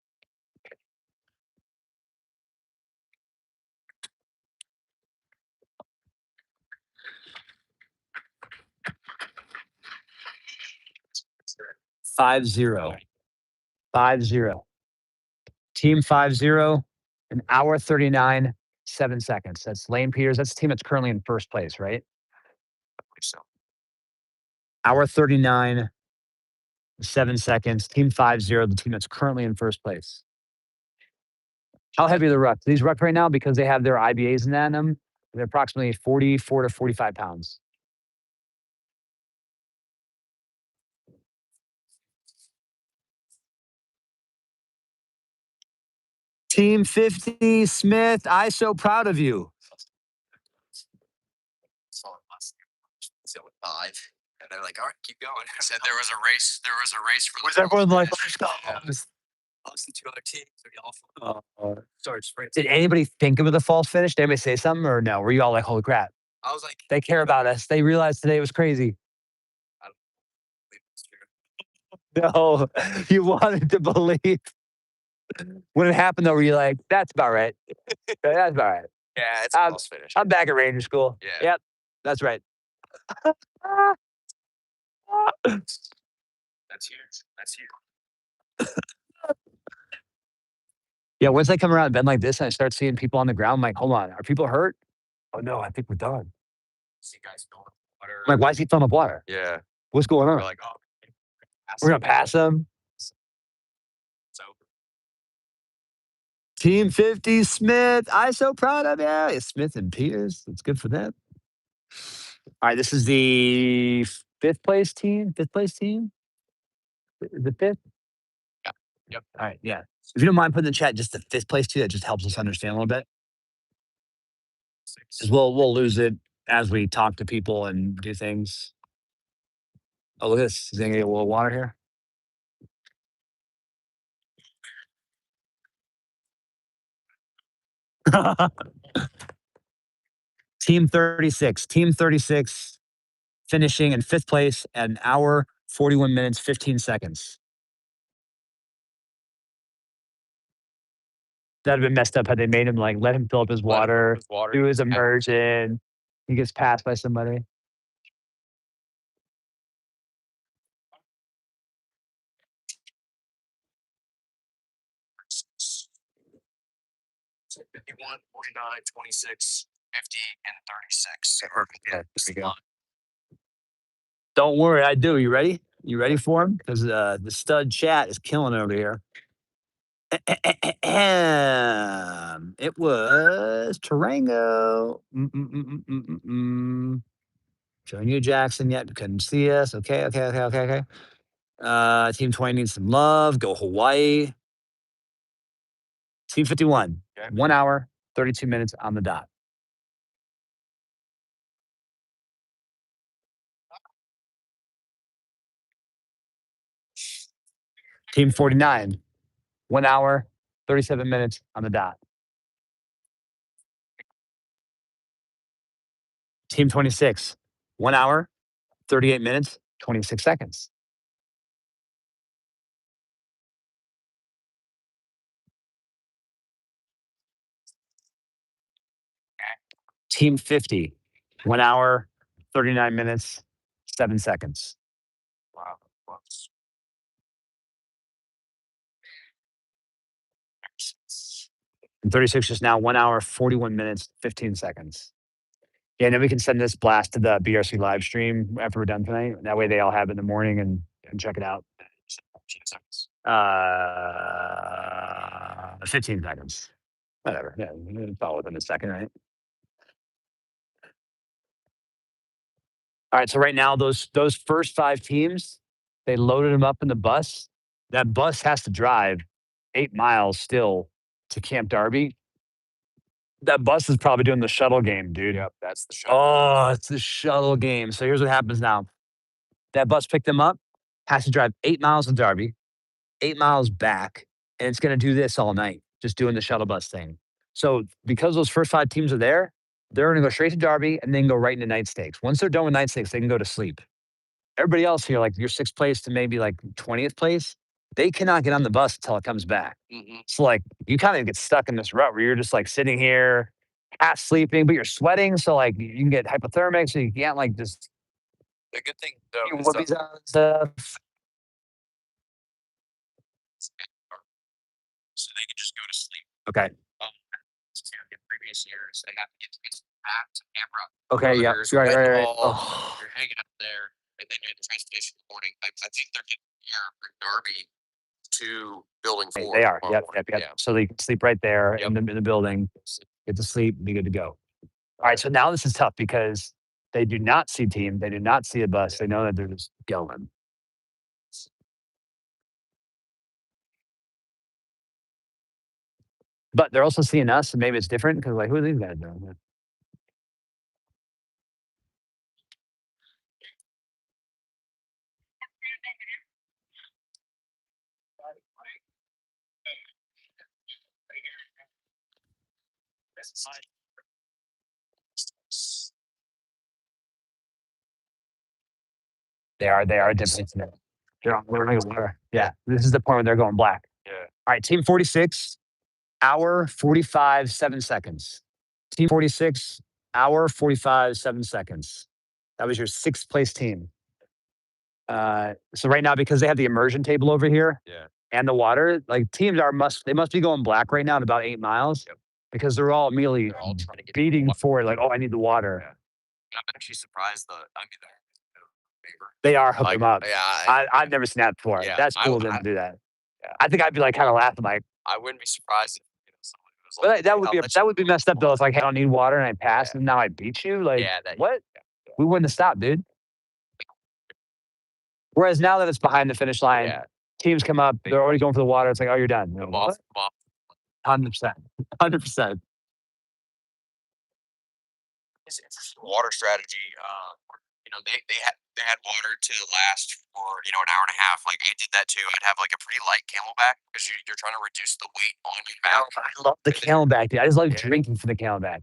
Five zero. Team 50, an hour 39, 7 seconds. That's Lane Peters. That's the team that's currently in first place, right? So Hour 39, 7 seconds. Team 50, the team that's currently in first place. How heavy are the rucks? These rucks right now, because they have their IBAs in that in them, they're approximately 44 to 45 pounds. Team 50, Smith, I so proud of you. saw it last year. So with 5. And they're like, all right, keep going. I said there was a race. There was a race for Was the everyone like, finish. let's go? Yeah. Obviously, 2 other teams. They're awful. Sorry, sprint. Did anybody think of the false finish? Did anybody say something or no? Were you all like, holy crap? I was like, They care about us. They realized today was crazy. I don't believe it's true. No, you wanted to believe. When it happened, though, were you like, that's about right? That's about right. Yeah, it's a false finish. I'm back at Ranger School. Yeah. Yep, that's right. That's huge. That's huge. Yeah, once I come around a bend like this and I start seeing people on the ground, I'm like, hold on, are people hurt? Oh no, I think we're done. See guys filling up water. I'm like, why is he filling up water? Yeah. What's going on? We're like, oh, We're gonna pass him. So Team 50, Smith. I so proud of you. It's Smith and Peters. That's good for them. All right, this is the fifth place team. Fifth place team. The fifth. Yeah. Yep. All right. Yeah. If you don't mind putting in the chat just the fifth place too, that just helps us understand a little bit. Because we'll lose it as we talk to people and do things. Oh, look at this. Is there get a little water here? Team 36. Team 36 finishing in fifth place at an hour, 41 minutes, 15 seconds. That'd have been messed up had they made him like let him fill up his water, do his immersion. He gets passed by somebody. So 51, 49, 26, 50, and 36. Yeah, there we go. Don't worry, I do. You ready? You ready for him? Because the stud chat is killing over here. It was Tarango. Showing you Jackson yet. Couldn't see us. Okay. Team 20 needs some love. Go Hawaii. Team 51. Okay. 1 hour, 32 minutes on the dot. Team 49. 1 hour, 37 minutes on the dot. Team 26. 1 hour, 38 minutes, 26 seconds. Team 50. 1 hour, 39 minutes, 7 seconds. Wow. And 36 is now 1 hour, 41 minutes, 15 seconds. Yeah, and then we can send this blast to the BRC live stream after we're done tonight. That way they all have it in the morning and check it out. 15 seconds. Whatever. Yeah, it's all within a second, right? All right. So right now, those first 5 teams, they loaded them up in the bus. That bus has to drive 8 miles still to Camp Darby. That bus is probably doing the shuttle game, dude. Yep, that's the shuttle. Oh, it's the shuttle game. So here's what happens now. That bus picked them up, has to drive 8 miles to Darby, 8 miles back, and it's going to do this all night, just doing the shuttle bus thing. So because those first 5 teams are there, they're going to go straight to Darby and then go right into night stakes. Once they're done with night stakes, they can go to sleep. Everybody else here, like your 6th place to maybe like 20th place, they cannot get on the bus until it comes back. Mm-hmm. So like you kind of get stuck in this rut where you're just like sitting here, half sleeping, but you're sweating. So like you can get hypothermic, so you can't like just The good thing though get is whoopies on and stuff. so they can just go to sleep. Okay. In previous years, they have to get back to camera. Okay. Yeah. There's Right. Oh. You're hanging out there, and then you're at the train station in the morning. I think they're getting here from Darby to building 4. They are. tomorrow Yep. morning. So they can sleep right there Yep. in the building, get to sleep, be good to go. All right. So now this is tough because they do not see team. They do not see a bus. They know that they're just going. But they're also seeing us, and maybe it's different because like, who are these guys doing? They are different. They're on water. Yeah. This is the point where they're going black. Yeah. All right. Team 46, hour 45, 7 seconds. Team 46, hour 45, 7 seconds. That was your 6th place team. So right now, because they have the immersion table over here and the water, like teams they must be going black right now at about 8 miles because they're all immediately trying to get beating for it. Like, oh, I need the water. Yeah. I'm actually surprised They are hooking them up. Yeah, I've never seen that before. Yeah, That's cool of them to do that. Yeah. I think I'd be like kind of laughing, like, I wouldn't be surprised if someone was but like, that would be messed up though. If like, hey, I don't need water and I pass and now I beat you. Like, what? We wouldn't have stopped, dude. Whereas now that it's behind the finish line, teams come up, they're already going for the water. It's like, oh, you're done. 100%. 100%. It's interesting water strategy. They had water to last for an hour and a half. Like I did that too. I'd have like a pretty light Camelback because you're trying to reduce the weight on your back. I love the Camelback, dude. I just love drinking from the Camelback.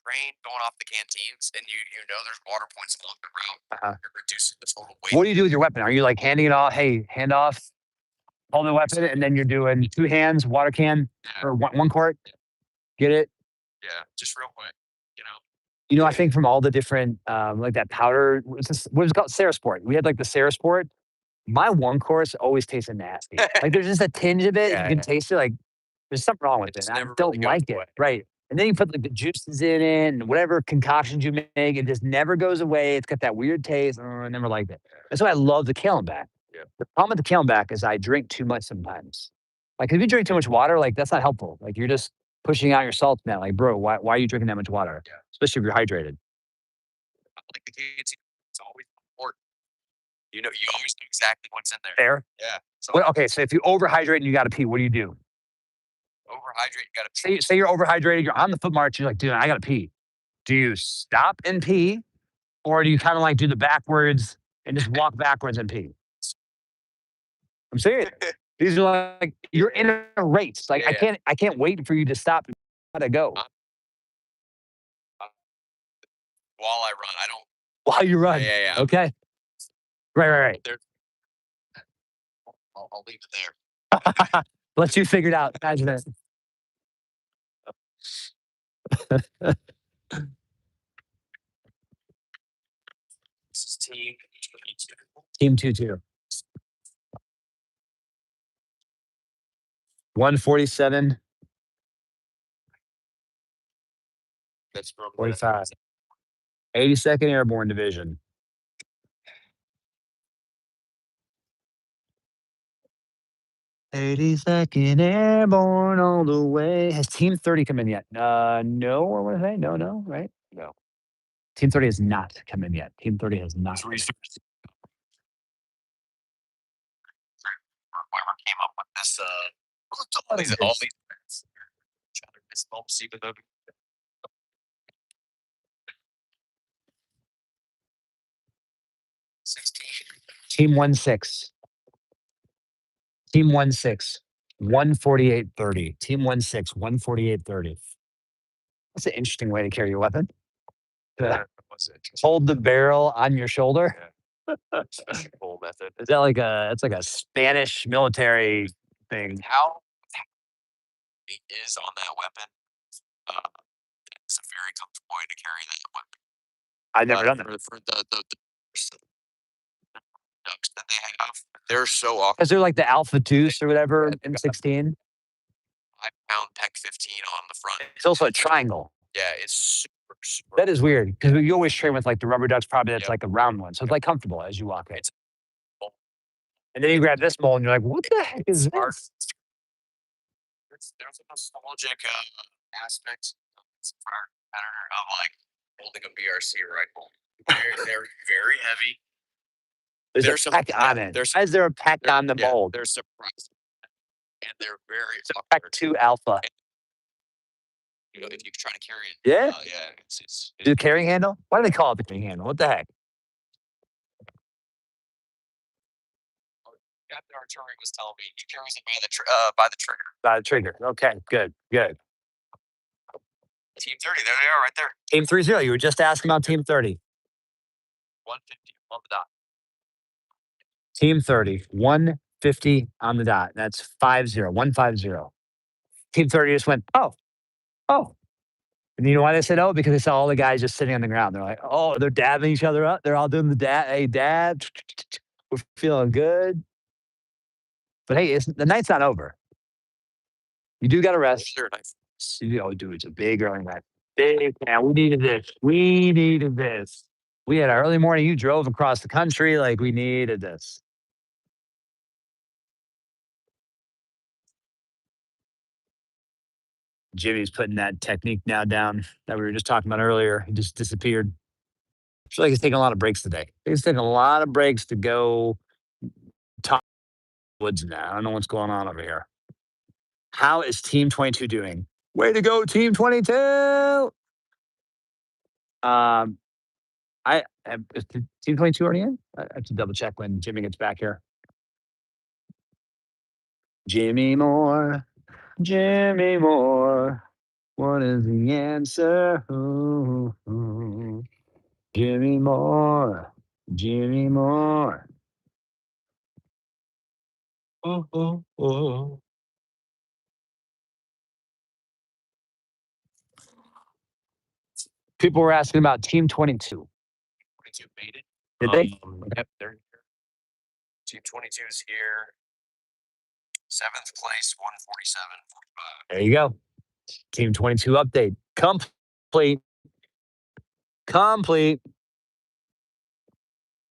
Train going off the canteens, and you know there's water points along the route. You're reducing the total weight. What do you do with your weapon? Are you like handing it off? Hey, hand off, hold the weapon, and then you're doing 2 hands, water can, or one quart. Get it? Yeah, just real quick. I think from all the different, like that powder, what was it called? Sarasport. We had like the Sarasport. My one course always tasted nasty. Like there's just a tinge of it. You can taste it. Like there's something wrong with it. I don't like it. Right. And then you put like the juices in it and whatever concoctions you make, it just never goes away. It's got that weird taste. I never liked it. That's why I love the Camelback. Yeah. The problem with the Camelback is I drink too much sometimes. Like if you drink too much water, like that's not helpful. Like you're just pushing out your salts now. Like, bro, why are you drinking that much water? Yeah. Especially if you're hydrated. Like the kids, it's always important. You always know exactly what's in there. Fair. Yeah. So Okay, so if you overhydrate and you got to pee, what do you do? Overhydrate, you got to Say you're overhydrated, you're on the foot march, you're like, dude, I got to pee. Do you stop and pee, or do you kind of like do the backwards and just walk backwards and pee? I'm serious. These are like you're in a race. Like I can't wait for you to stop. Gotta go. While I run, I don't. While you run. Yeah. Okay. Right. I'll leave it there. Let you figure it out. Imagine it. This is team 2-2. 147. That's from 45. 82nd Airborne Division. "82nd Airborne all the way." Has Team 30 come in yet? No, or what did I say? No, right? No. Team 30 has not come in yet. Team 30 has not. Whoever came up with this, all these events. Trying to miss bumps, even though. Team 1-6. Team 1-6. 148-30. Team 1-6. 148-30. That's an interesting way to carry your weapon. To hold the barrel on your shoulder. Special pull method. Is that like it's like a Spanish military thing? How it is on that weapon? It's a very comfortable way to carry that weapon. I've never done that. For the ducks that they have, they're so awkward. Because they're like the Alpha Deuce or whatever M16. 5-pound Pec 15 on the front. It's also a triangle. Yeah, it's super. That is weird because you always train with like the rubber ducks. Probably that's like a round one, so it's like comfortable as you walk it. And then you grab this mold and you're like, what the heck is this? There's a nostalgic aspect for our competitor of like holding a BRC rifle. They're very heavy. There's a pack on it. Why is there a pack on the mold? They're surprised. And they're very Pack 2 Alpha. If you try to carry it. Yeah. It's the carrying handle? Why do they call it the carrying handle? What the heck? Captain Artillery was telling me he carries it by the trigger. By the trigger. Okay, good. Team 30, there they are right there. Team 30. You were just asking about Team 30. 150 on the dot. Team 30, 150 on the dot. That's 150. Team 30 just went, oh. And you know why they said oh? Because they saw all the guys just sitting on the ground. They're like, oh, they're dabbing each other up. They're all doing the dab. Hey, dab. We're feeling good. But hey, the night's not over. You do got to rest. Dude, it's a big early night. Big, man. We needed this. We had our early morning. You drove across the country. Like, we needed this. Jimmy's putting that technique now down that we were just talking about earlier. He just disappeared. I feel like he's taking a lot of breaks today. He's taking a lot of breaks to go top woods now. I don't know what's going on over here. How is Team 22 doing? Way to go, Team 22! Is Team 22 already in? I have to double check when Jimmy gets back here. Jimmy Moore. What is the answer? Ooh. Jimmy Moore. Oh. People were asking about Team 22. 22 made it. Did they? Yep, they're here. Team 22 is here. 7th place, 147.45. There you go. Team 22 update. Complete.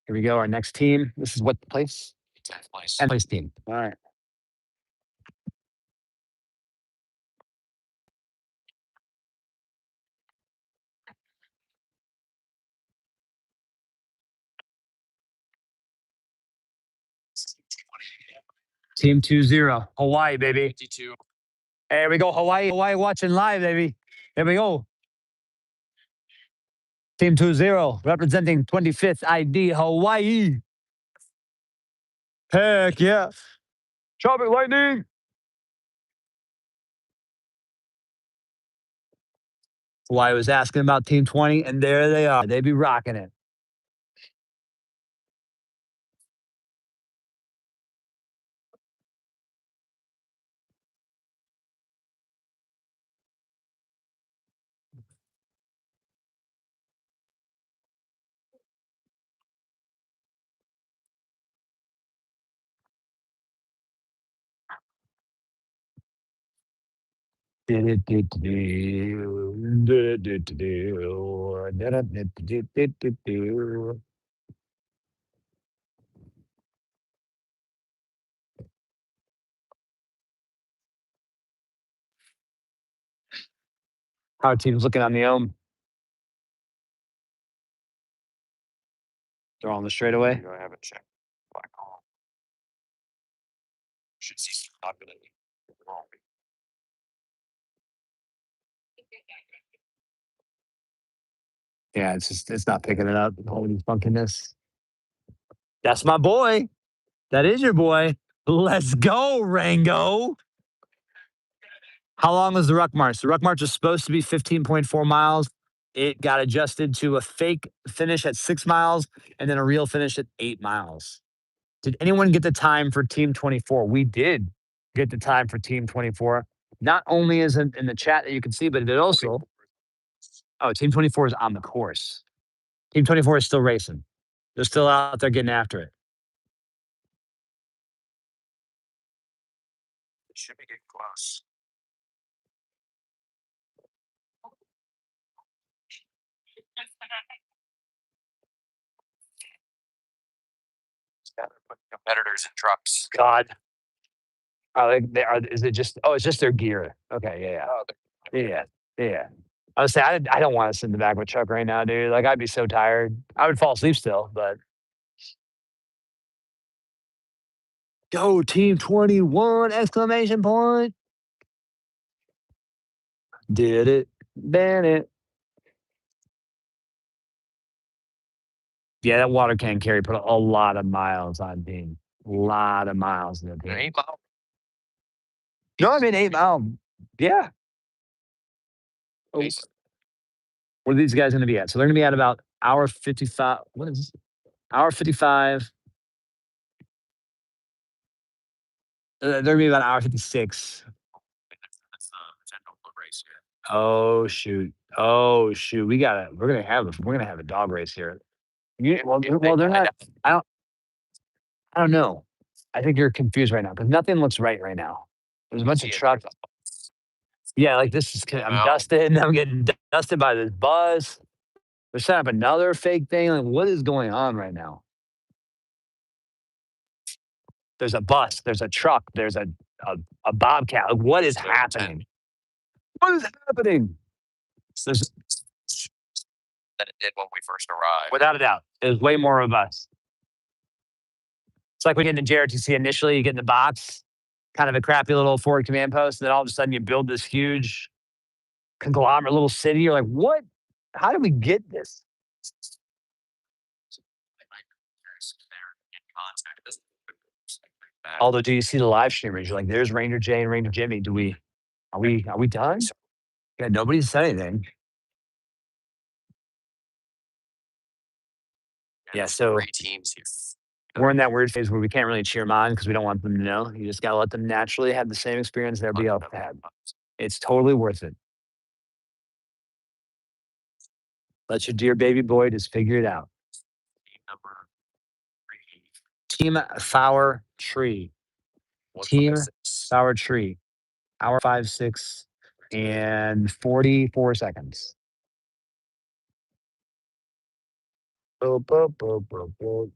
Here we go. Our next team. This is what place? 10th place team. All right. Team 2-0. Hawaii, baby. 52. There we go. Hawaii watching live, baby. There we go. Team 2-0 representing 25th ID Hawaii. Heck yeah. Tropic Lightning. Hawaii was asking about Team 20, and there they are. They be rocking it. Our team's looking on the own. They're on the straightaway. I haven't checked. Black hole. Should see some populating. Yeah, it's not picking it up. Holy funkiness. That's my boy. That is your boy. Let's go, Rango. How long was the ruck march? The ruck march was supposed to be 15.4 miles. It got adjusted to a fake finish at 6 miles and then a real finish at 8 miles. Did anyone get the time for Team 24? We did get the time for Team 24. Not only is it in the chat that you can see, but it also. Oh, Team 24 is on the course. Team 24 is still racing. They're still out there getting after it. Should be getting close. Yeah, they're putting competitors in trucks. God. They are. Is it just? Oh, it's just their gear. Okay, yeah. I was saying I don't want to sit in the back of a truck right now, dude. Like I'd be so tired. I would fall asleep still, but go Team 21! Exclamation point! Did it, Bennett. Yeah, that water can carry put a lot of miles on team. A lot of miles in the team. 8 mile. No, I mean 8 mile. Yeah. Oh, Pace. what are these guys going to be at? So they're going to be at about hour 55. What is this? Hour 55. They're going to be about hour 56. That's the foot race here. Oh shoot! We're gonna have a dog race here. Well, they're not. I don't know. I think you're confused right now because nothing looks right now. There's a bunch of trucks. Yeah, like this is. I'm Well. dusted. I'm getting dusted by this buzz. They're setting up another fake thing. Like, what is going on right now? There's a bus. There's a truck. There's a bobcat. Like, what is happening? What is happening? There's Than it did when we first arrived. without a doubt, it was way more robust. It's like when you get in the JRTC initially, you get in the box, kind of a crappy little forward command post, and then all of a sudden you build this huge conglomerate little city. You're like, what? How did we get this? Although, do you see the live streamers? You're like, there's Ranger J and Ranger Jimmy. Are we done? Yeah, nobody said anything. Yeah, so 3 teams here. we're in that weird phase where we can't really cheer them on because we don't want them to know. You just got to let them naturally have the same experience everybody else had. It's totally worth it. Let your dear baby boy just figure it out. Team number 3. Team Flower Tree. Team Flower Tree. Hour 56 and 44 seconds. Boop, boop, boop, boop, boop.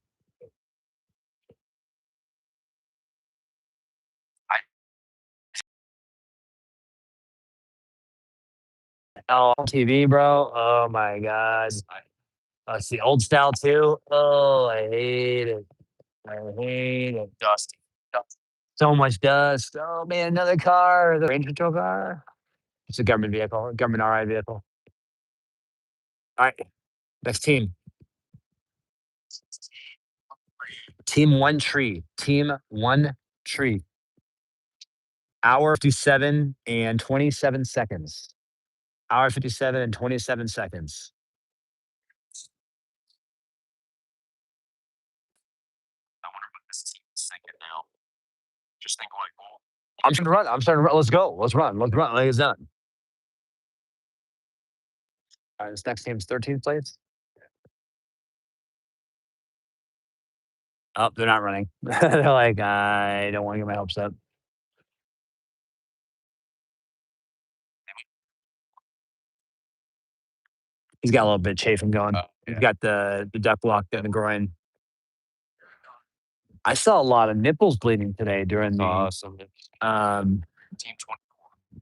Oh, on TV, bro. Oh my god. It's the old style too. Oh, I hate it. I hate it. Dusty. So much dust. Oh man, another car. The range control car. It's a government vehicle, a government RI vehicle. All right, next team. Team One Tree. Team One Tree. Hour 57 and 27 seconds. Hour 57 and 27 seconds. I wonder what this team's thinking now. Just think like, well, I'm starting to run. I'm starting to run. Let's go. Let's run. Let's run. Like it's done. All right, this next team's 13th place. Oh, they're not running. They're like, I don't want to get my hopes up. He's got a little bit of chafing going. He's got the duck locked in the groin. I saw a lot of nipples bleeding today during the team 24.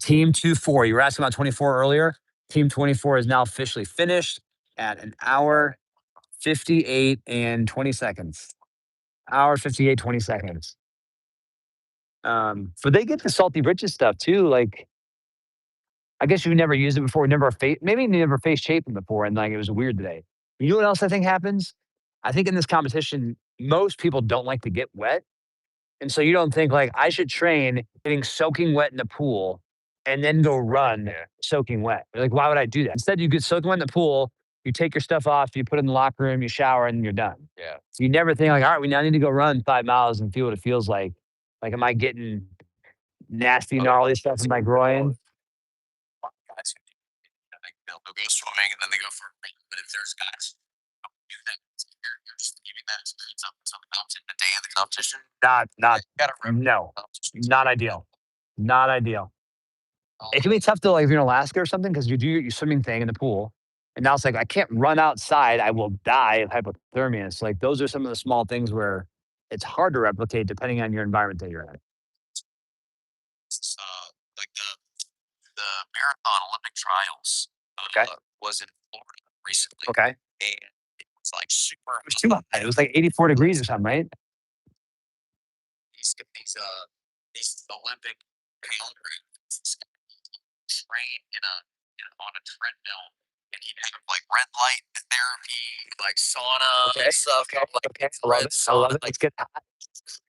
Team 24. You were asking about 24 earlier. Team 24 is now officially finished at an hour 58 and 20 seconds. Hour 58, 20 seconds. But they get the salty britches stuff too. Like, I guess you've never used it before, maybe you never faced chafing before, and like it was weird today. You know what else I think happens? I think in this competition, most people don't like to get wet. And so you don't think like I should train getting soaking wet in the pool and then go run soaking wet. You're like, why would I do that? Instead, you get soaking wet in the pool, you take your stuff off, you put it in the locker room, you shower, and you're done. Yeah. So you never think like, all right, we now need to go run 5 miles and feel what it feels like. Like, am I getting nasty, gnarly stuff in my groin? Guys who they'll go swimming and then they go for a run. But if there's guys who don't do that, you're just leaving that experience up until the day of the competition. Not ideal. Not ideal. It can be tough though, like if you're in Alaska or something, because you do your swimming thing in the pool. And now it's like, I can't run outside. I will die of hypothermia. So like those are some of the small things where it's hard to replicate depending on your environment that you're in. It's, like the marathon Olympic trials was in Florida recently. Okay. And it was like super. It was too hot. It was like 84 degrees or something, right? These Olympic pounders train on a treadmill, and he'd have like red light therapy, like sauna and stuff. I love it. Let's get hot.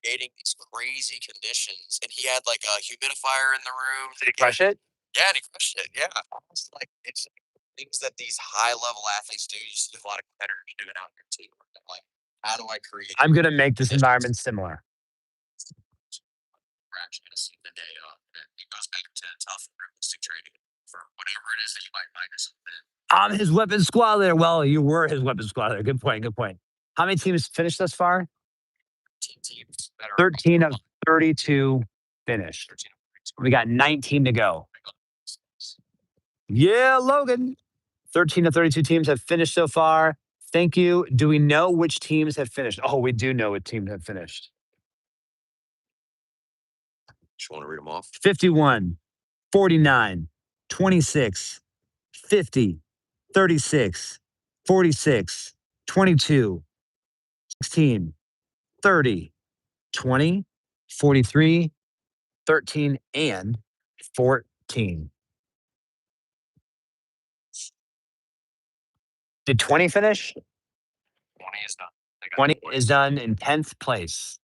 Creating these crazy conditions, and he had like a humidifier in the room. Did he crush it? Yeah, and he crushed it. Yeah, it's like things that these high level athletes do. You see a lot of competitors doing out here too. Like, how do I create? I'm gonna make this environment similar. We're actually gonna see the day it goes back to tough and realistic training for whatever it is that you might find yourself in. I'm his weapon squad leader. Well, you were his weapon squad leader. Good point. Good point. How many teams finished thus far? Teams. 13 of 32 finished. We got 19 to go. Yeah, Logan. 13 of 32 teams have finished so far. Thank you. Do we know which teams have finished? Oh, we do know what teams have finished. Just want to read them off. 51, 49, 26, 50, 36, 46, 22, 16, 30, 20, 43, 13, and 14. Did 20 finish? 20 is done. 20 is done in 10th place.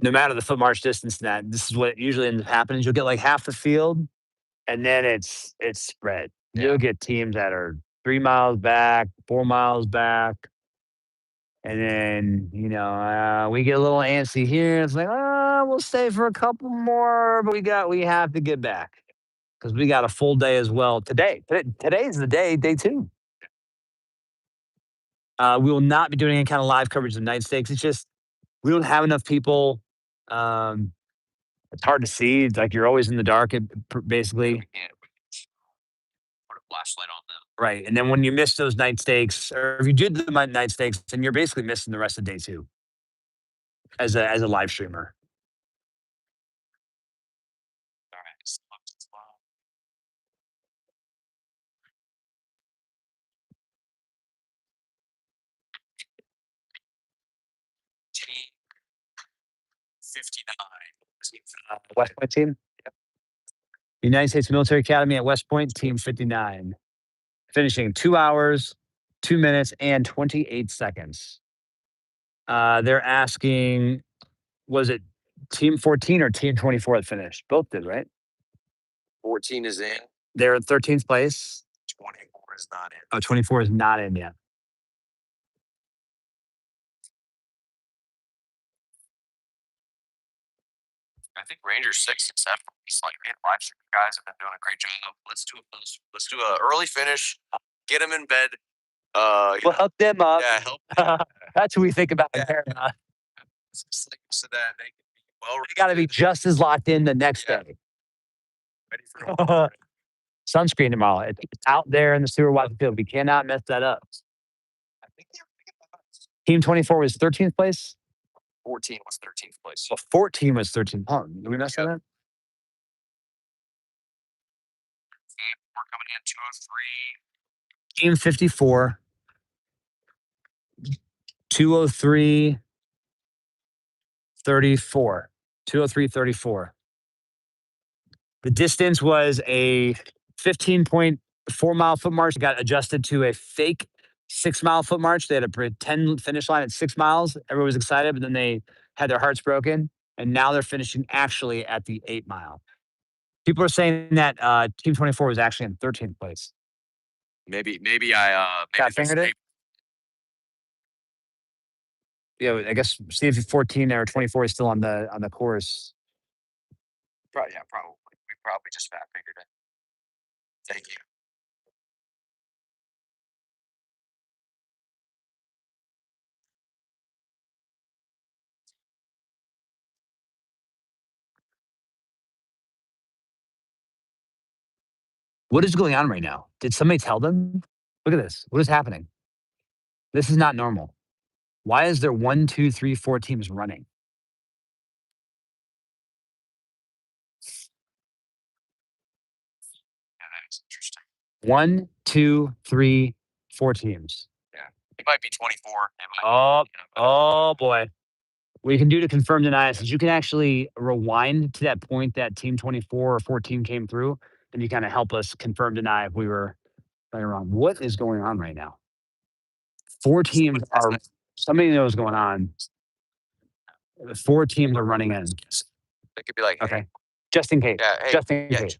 No matter the foot march distance, that this is what usually ends up happening. You'll get like half the field, and then it's spread. Yeah. You'll get teams that are 3 miles back, 4 miles back, and then we get a little antsy here. It's like, we'll stay for a couple more, but we have to get back because we got a full day as well today. Today's the day 2. We will not be doing any kind of live coverage of night stakes. It's just we don't have enough people. It's hard to see. It's like you're always in the dark, basically. We can't put a flashlight on them. Right. And then when you miss those night stakes, or if you did the night stakes, then you're basically missing the rest of day two as a live streamer. All right. Team 59. West Point team? United States Military Academy at West Point, team 59. Finishing 2 hours, 2 minutes, and 28 seconds. They're asking, was it team 14 or team 24 that finished? Both did, right? 14 is in. They're in 13th place. 24 is not in. Oh, 24 is not in yet. I think Rangers 6 and 7. It's like, man, live stream guys have been doing a great job. Let's do a early finish. Get them in bed. We'll help them up. Yeah, help. That's what we think about in Yeah. Paramount. So that they can be well. They got to be just as locked in the next day. Ready for Sunscreen tomorrow. It's out there in the sewer wide field. We cannot mess that up. I think Team 24 was 13th place. 14 was 13th place. Well, 14 was 13th. Oh, did we mess that up? We're coming in 203. Team 54. 203. 34. 203.34. The distance was a 15.4 mile foot march. It got adjusted to a fake 6 mile foot march. They had a pretend finish line at 6 miles. Everyone was excited, but then they had their hearts broken. And now they're finishing actually at the 8 mile. People are saying that Team 24 was actually in 13th place. Maybe I Got fingered it? Yeah, I guess see if 14 or 24 is still on the course. Probably. We probably just fat fingered it. Thank you. What is going on right now? Did somebody tell them? Look at this. What is happening? This is not normal. Why is there 1, 2, 3, 4 teams running? Yeah, that's interesting. 1, 2, 3, 4 teams. Yeah, it might be 24. Oh boy. What you can do to confirm deny is you can actually rewind to that point that team 24 or 14 came through, and you kind of help us confirm deny if we were right or wrong. What is going on right now? 4 teams are. Somebody knows what's going on. 4 teams are running in. It could be like, okay, just in case. Yeah, hey, just in yeah, case.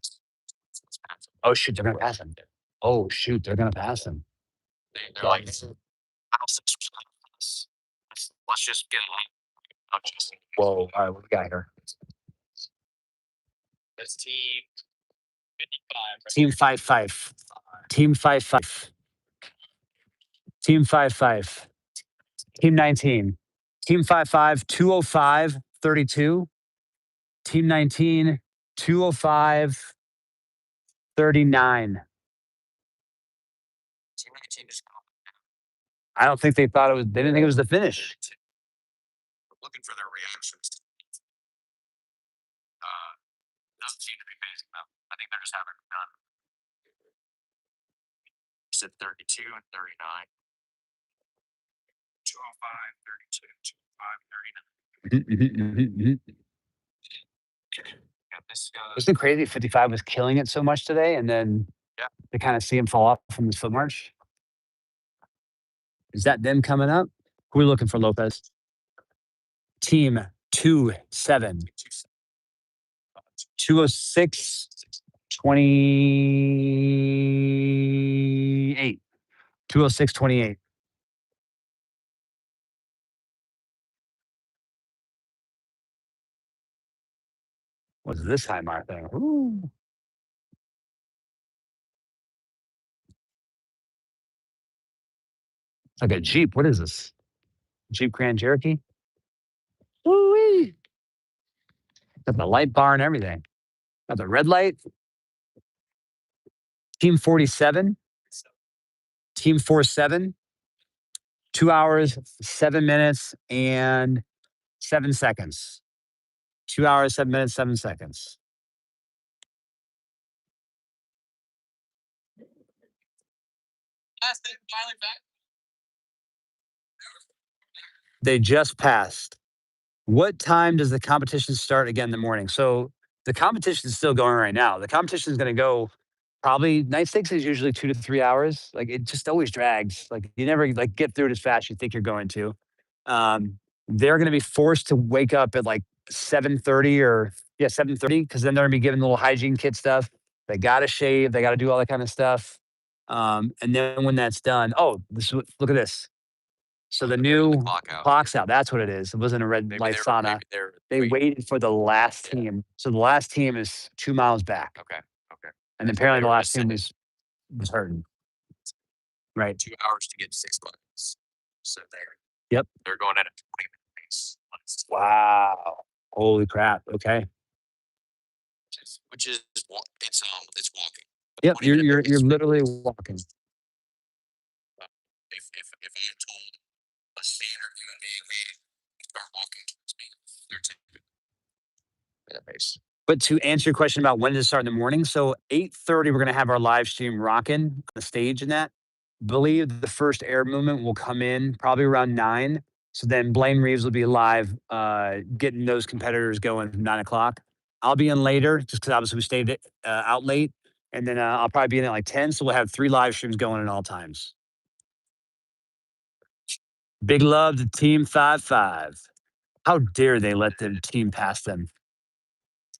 Oh shoot, they're gonna pass him. Oh shoot, they're gonna pass him. They're like, let's just get it. Whoa! All right, what we got here? That's team 55. Team 5-5. Team 5-5. Team 5-5. Team 19. Team 5-5, 205.32. Team 19, 205.39. Team 19 is I don't think they thought it was, they didn't think it was the finish. looking for their reactions. Doesn't seem to be phasing them. I think they're just having fun. You said 32 and 39. 205, 32, 205, 39. Yeah, this Isn't it crazy? 55 was killing it so much today, and then they kind of see him fall off from his foot march. Is that them coming up? Who are we looking for, Lopez? Team 2-7. 206, 28. 206, 28. What's this high mark there? Ooh. It's like a Jeep. What is this? Jeep Grand Cherokee? Woo-wee. Got the light bar and everything. Got the red light. Team 47. Team 4-7, 2 hours, 7 minutes, and 7 seconds. 2 hours, 7 minutes, 7 seconds. They just passed. What time does the competition start again in the morning? So the competition is still going right now. The competition is going to go probably night stakes is usually 2 to 3 hours. Like it just always drags. Like you never like get through it as fast as you think you're going to. They're going to be forced to wake up at like 7:30 or 7:30 because then they're going to be given little hygiene kit stuff. They got to shave. They got to do all that kind of stuff. And then when that's done, look at this. So the new clock's out. That's what it is. It wasn't a red light sauna. They waited for the last team. So the last team is 2 miles back. Okay. And apparently the last team was hurting. Right. 2 hours to get 6 buttons. So there. Yep. They're going at a 20-minute pace. Wow. Holy crap. Okay. Which is it's walking. Yep. You're literally walking. If I'm told a standard human being, hey, start walking towards me, they're taking that pace. But to answer your question about when does it start in the morning, so 8:30 we're gonna have our live stream rocking on the stage and that. Believe the first air movement will come in probably around 9. So then Blaine Reeves will be live, getting those competitors going from 9 o'clock. I'll be in later just because obviously we stayed out late. And then I'll probably be in at like 10. So we'll have 3 live streams going at all times. Big love to Team 5-5. How dare they let the team pass them?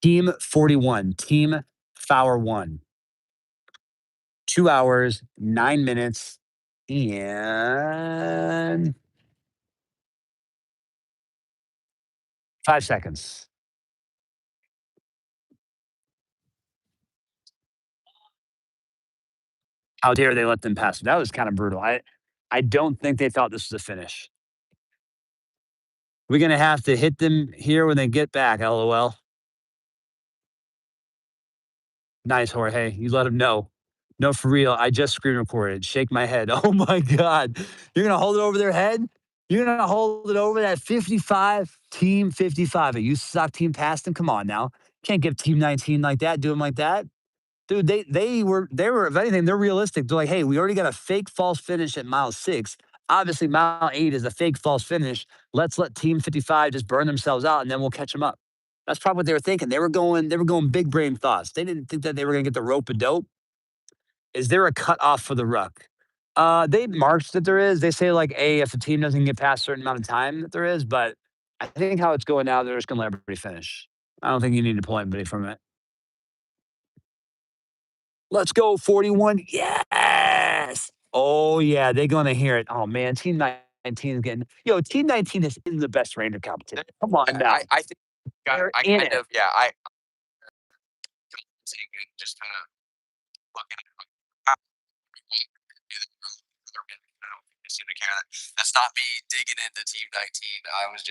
Team 41, Team Fowler 1. 2 hours, 9 minutes, and 5 seconds. How dare they let them pass? That was kind of brutal. I don't think they thought this was a finish. We're gonna have to hit them here when they get back. LOL. Nice, Jorge. You let them know. No, for real. I just screen recorded. Shake my head. Oh my God. You're gonna hold it over their head? You're gonna hold it over that 55, Team 55. A you suck team past them. Come on now. Can't give Team 19 like that, do them like that. Dude, they were, if anything, they're realistic. They're like, hey, we already got a fake false finish at mile 6. Obviously, mile 8 is a fake false finish. Let's let Team 55 just burn themselves out and then we'll catch them up. That's probably what they were thinking. They were going big brain thoughts. They didn't think that they were gonna get the rope a dope. Is there a cutoff for the ruck? They marched that there is. They say like, hey, if a team doesn't get past a certain amount of time that there is, but I think how it's going now, they're just gonna let everybody finish. I don't think you need to pull anybody from it. Let's go, 41. Yes. Oh, yeah. They're going to hear it. Oh, man. Team 19 is getting. Team 19 is in the best Ranger competition. Come on now. I think They're I in kind it. of I just kind of looking at seem to care. That's not me digging into Team 19. I was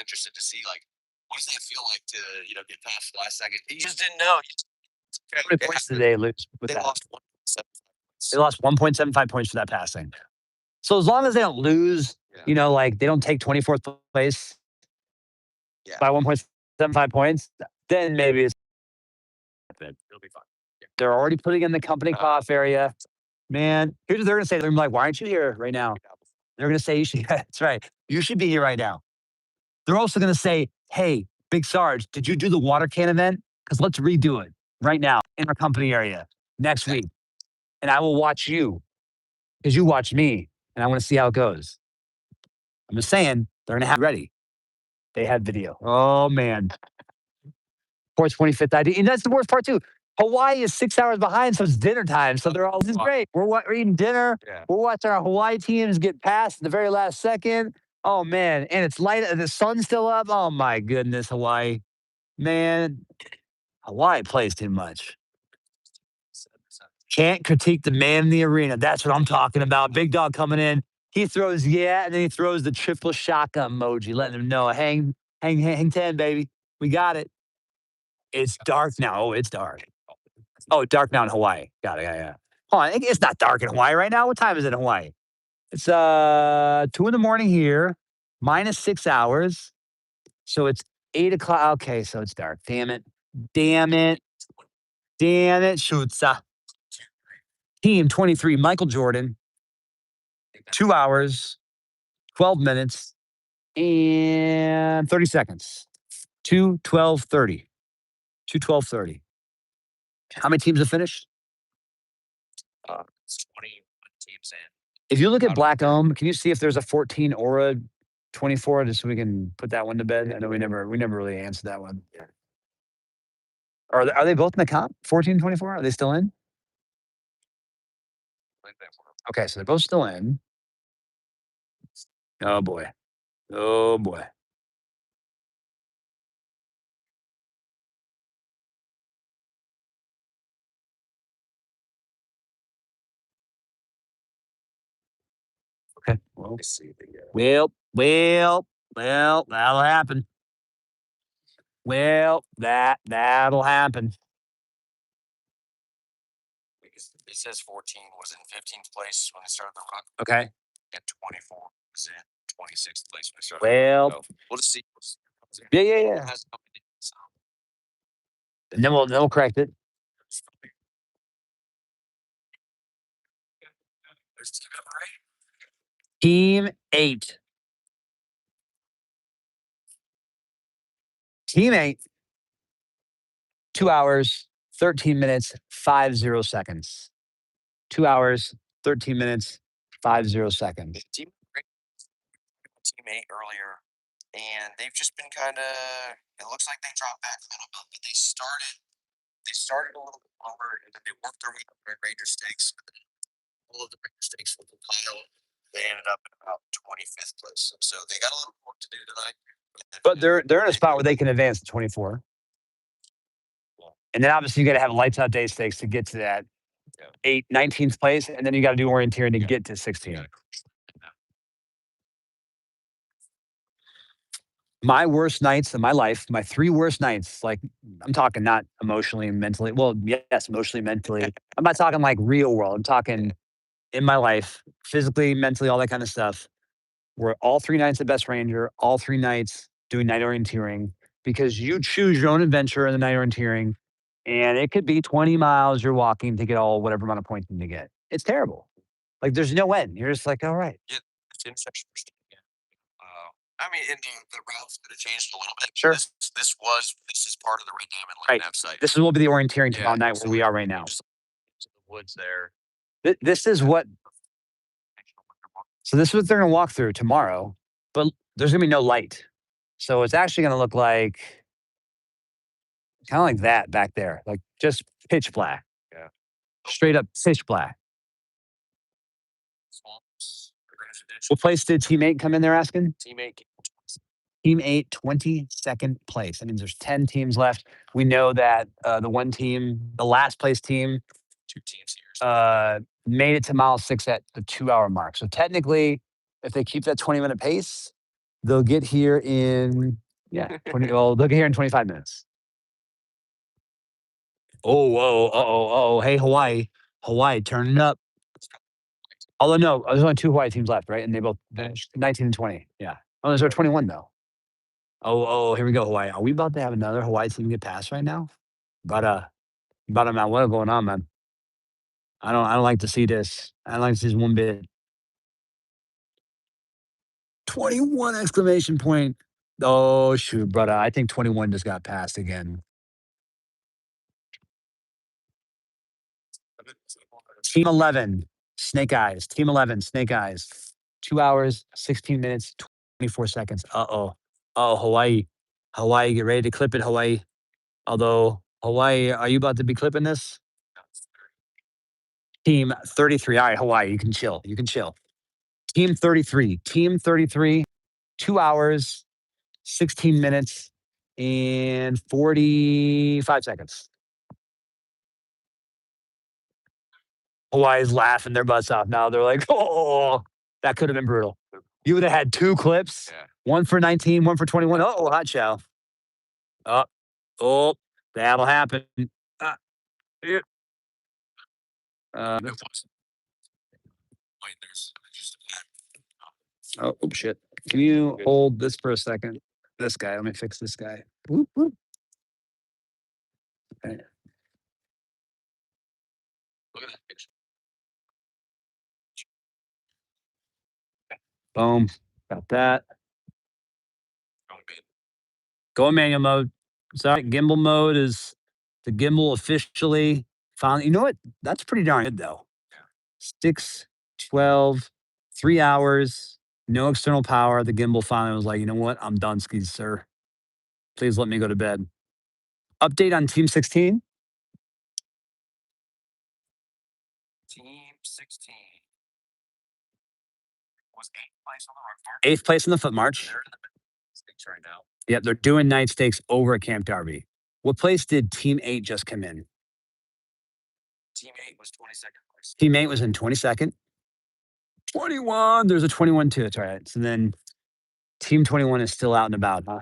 interested to see like what does that feel like to get past the last second. You just didn't know. How many points did they lose with They that? lost 1.7. They lost 1.75 points for that passing. So as long as they don't lose, like they don't take 24th place by 1.75 points, then maybe it's It'll be fun. they're already putting in the company cough area. Man, here's what they're going to say. They're going to be like, why aren't you here right now? They're going to say, you should, that's right. You should be here right now. They're also going to say, hey, Big Sarge, did you do the water can event? Because let's redo it right now in our company area next week. And I will watch you because you watch me and I want to see how it goes. I'm just saying, they're going to have it ready. They had video. Oh, man. Port's 25th ID. And that's the worst part, too. Hawaii is 6 hours behind, so it's dinner time. So they're all, this is great. We're eating dinner. Yeah. We're watching our Hawaii teams get past at the very last second. Oh, man. And it's light. The sun's still up. Oh, my goodness, Hawaii. Man, Hawaii plays too much. Can't critique the man in the arena. That's what I'm talking about. Big dog coming in. He throws, and then he throws the triple shotgun emoji, letting him know, hang 10, baby. We got it. It's dark now. Oh, it's dark. Oh, dark now in Hawaii. Got it. Yeah. Hold on, it's not dark in Hawaii right now. What time is it in Hawaii? It's 2 in the morning here, minus 6 hours. So it's 8 o'clock. Okay, so it's dark. Damn it. Damn it. Damn it. Shoots. Team 23, Michael Jordan. 2 hours, 12 minutes, and 30 seconds. 2:12:30. 2:12:30. How many teams have finished? It's 20 teams in. If you look at Black Ohm, can you see if there's a 14 or a 24 just so we can put that one to bed? I know we never really answered that one. Are they both in the comp? 14, 24? Are they still in? Okay, so they're both still in. Oh boy. Oh boy. Okay. Well, that'll happen. Well, that'll happen. It says 14 was in 15th place when they started the run, Okay. and 24 was in 26th place when they started. Well, so we'll just see. yeah. And then we'll correct it. Team 8. Team 8. 2 hours, 13 minutes, 50 seconds. 2 hours, 13 minutes, 50 seconds. Team 8 earlier, and they've just been kind of. It looks like they dropped back a little bit, but they started a little bit longer, and then they worked their way up to Ranger Stakes. All of the Ranger Stakes were compiled. They ended up in about 25th place, so they got a little work to do tonight. But they're in a spot where they can advance to 24. And then obviously you got to have lights out day stakes to get to that 19th place, and then you got to do orienteering to get to 16. My worst nights of my life, my 3 worst nights, like I'm talking not emotionally and mentally. Well, yes, emotionally, mentally. I'm not talking like real world. I'm talking in my life, physically, mentally, all that kind of stuff. Were all 3 nights at Best Ranger, all 3 nights doing night orienteering because you choose your own adventure in the night orienteering. And it could be 20 miles you're walking to get all whatever amount of points you need to get. It's terrible. Like there's no end. You're just like, all right. Yeah, it's intersection. I mean, and the routes could have changed a little bit. Sure. This is part of the Red Diamond Right. Lane site. This will be the orienteering tomorrow night where we are right now. Just to the woods there. This is what. So this is what they're going to walk through tomorrow, but there's going to be no light. So it's actually going to look like kind of like that back there, like just pitch black. Yeah. Straight up pitch black. What place did Team 8 come in there asking? Team 8. Team 8, 22nd place. That means there's 10 teams left. We know that the one team, the last place team, 2 teams here. Made it to mile 6 at the 2-hour mark. So technically, if they keep that 20-minute pace, they'll get here in 20. Well, they'll get here in 25 minutes. Oh! Hey, Hawaii, turn it up. Although no, there's only 2 Hawaii teams left, right? And they both finished 19 and 20. Yeah. Oh, there's 21 though. Oh, here we go, Hawaii. Are we about to have another Hawaii team get passed right now? But man, what's going on, man? I don't like to see this. I don't like to see this one bit. 21 exclamation point. Oh shoot, brother. I think 21 just got passed again. Team 11, Snake Eyes. Team 11, Snake Eyes. 2 hours, 16 minutes, 24 seconds. Oh, Hawaii. Hawaii, get ready to clip it, Hawaii. Although, Hawaii, are you about to be clipping this? Team 33. All right, Hawaii, you can chill. Team 33. 2 hours, 16 minutes, and 45 seconds. Hawaii's laughing their butts off now. They're like, oh, that could have been brutal. You would have had 2 clips, one for 19, one for 21. Oh, hot show. Oh, that'll happen. Oh, shit. Can you hold this for a second? This guy. Let me fix this guy. Whoop, whoop. Okay. Look at that picture. Boom. Got that. Go in manual mode. Sorry, gimbal mode is the gimbal officially found. You know what? That's pretty darn good though. 6, 12, 3 hours, no external power. The gimbal finally was like, you know what? I'm done, skis, sir. Please let me go to bed. Update on Team 16. Team 16 was 8th place on the road march. 8th place in the foot march. They're in the stakes right now. Yep, they're doing night stakes over at Camp Darby. What place did Team 8 just come in? Team 8 was 22nd place. Team 8 was in 22nd. 21. There's a 21 too. That's right. So then Team 21 is still out and about, huh?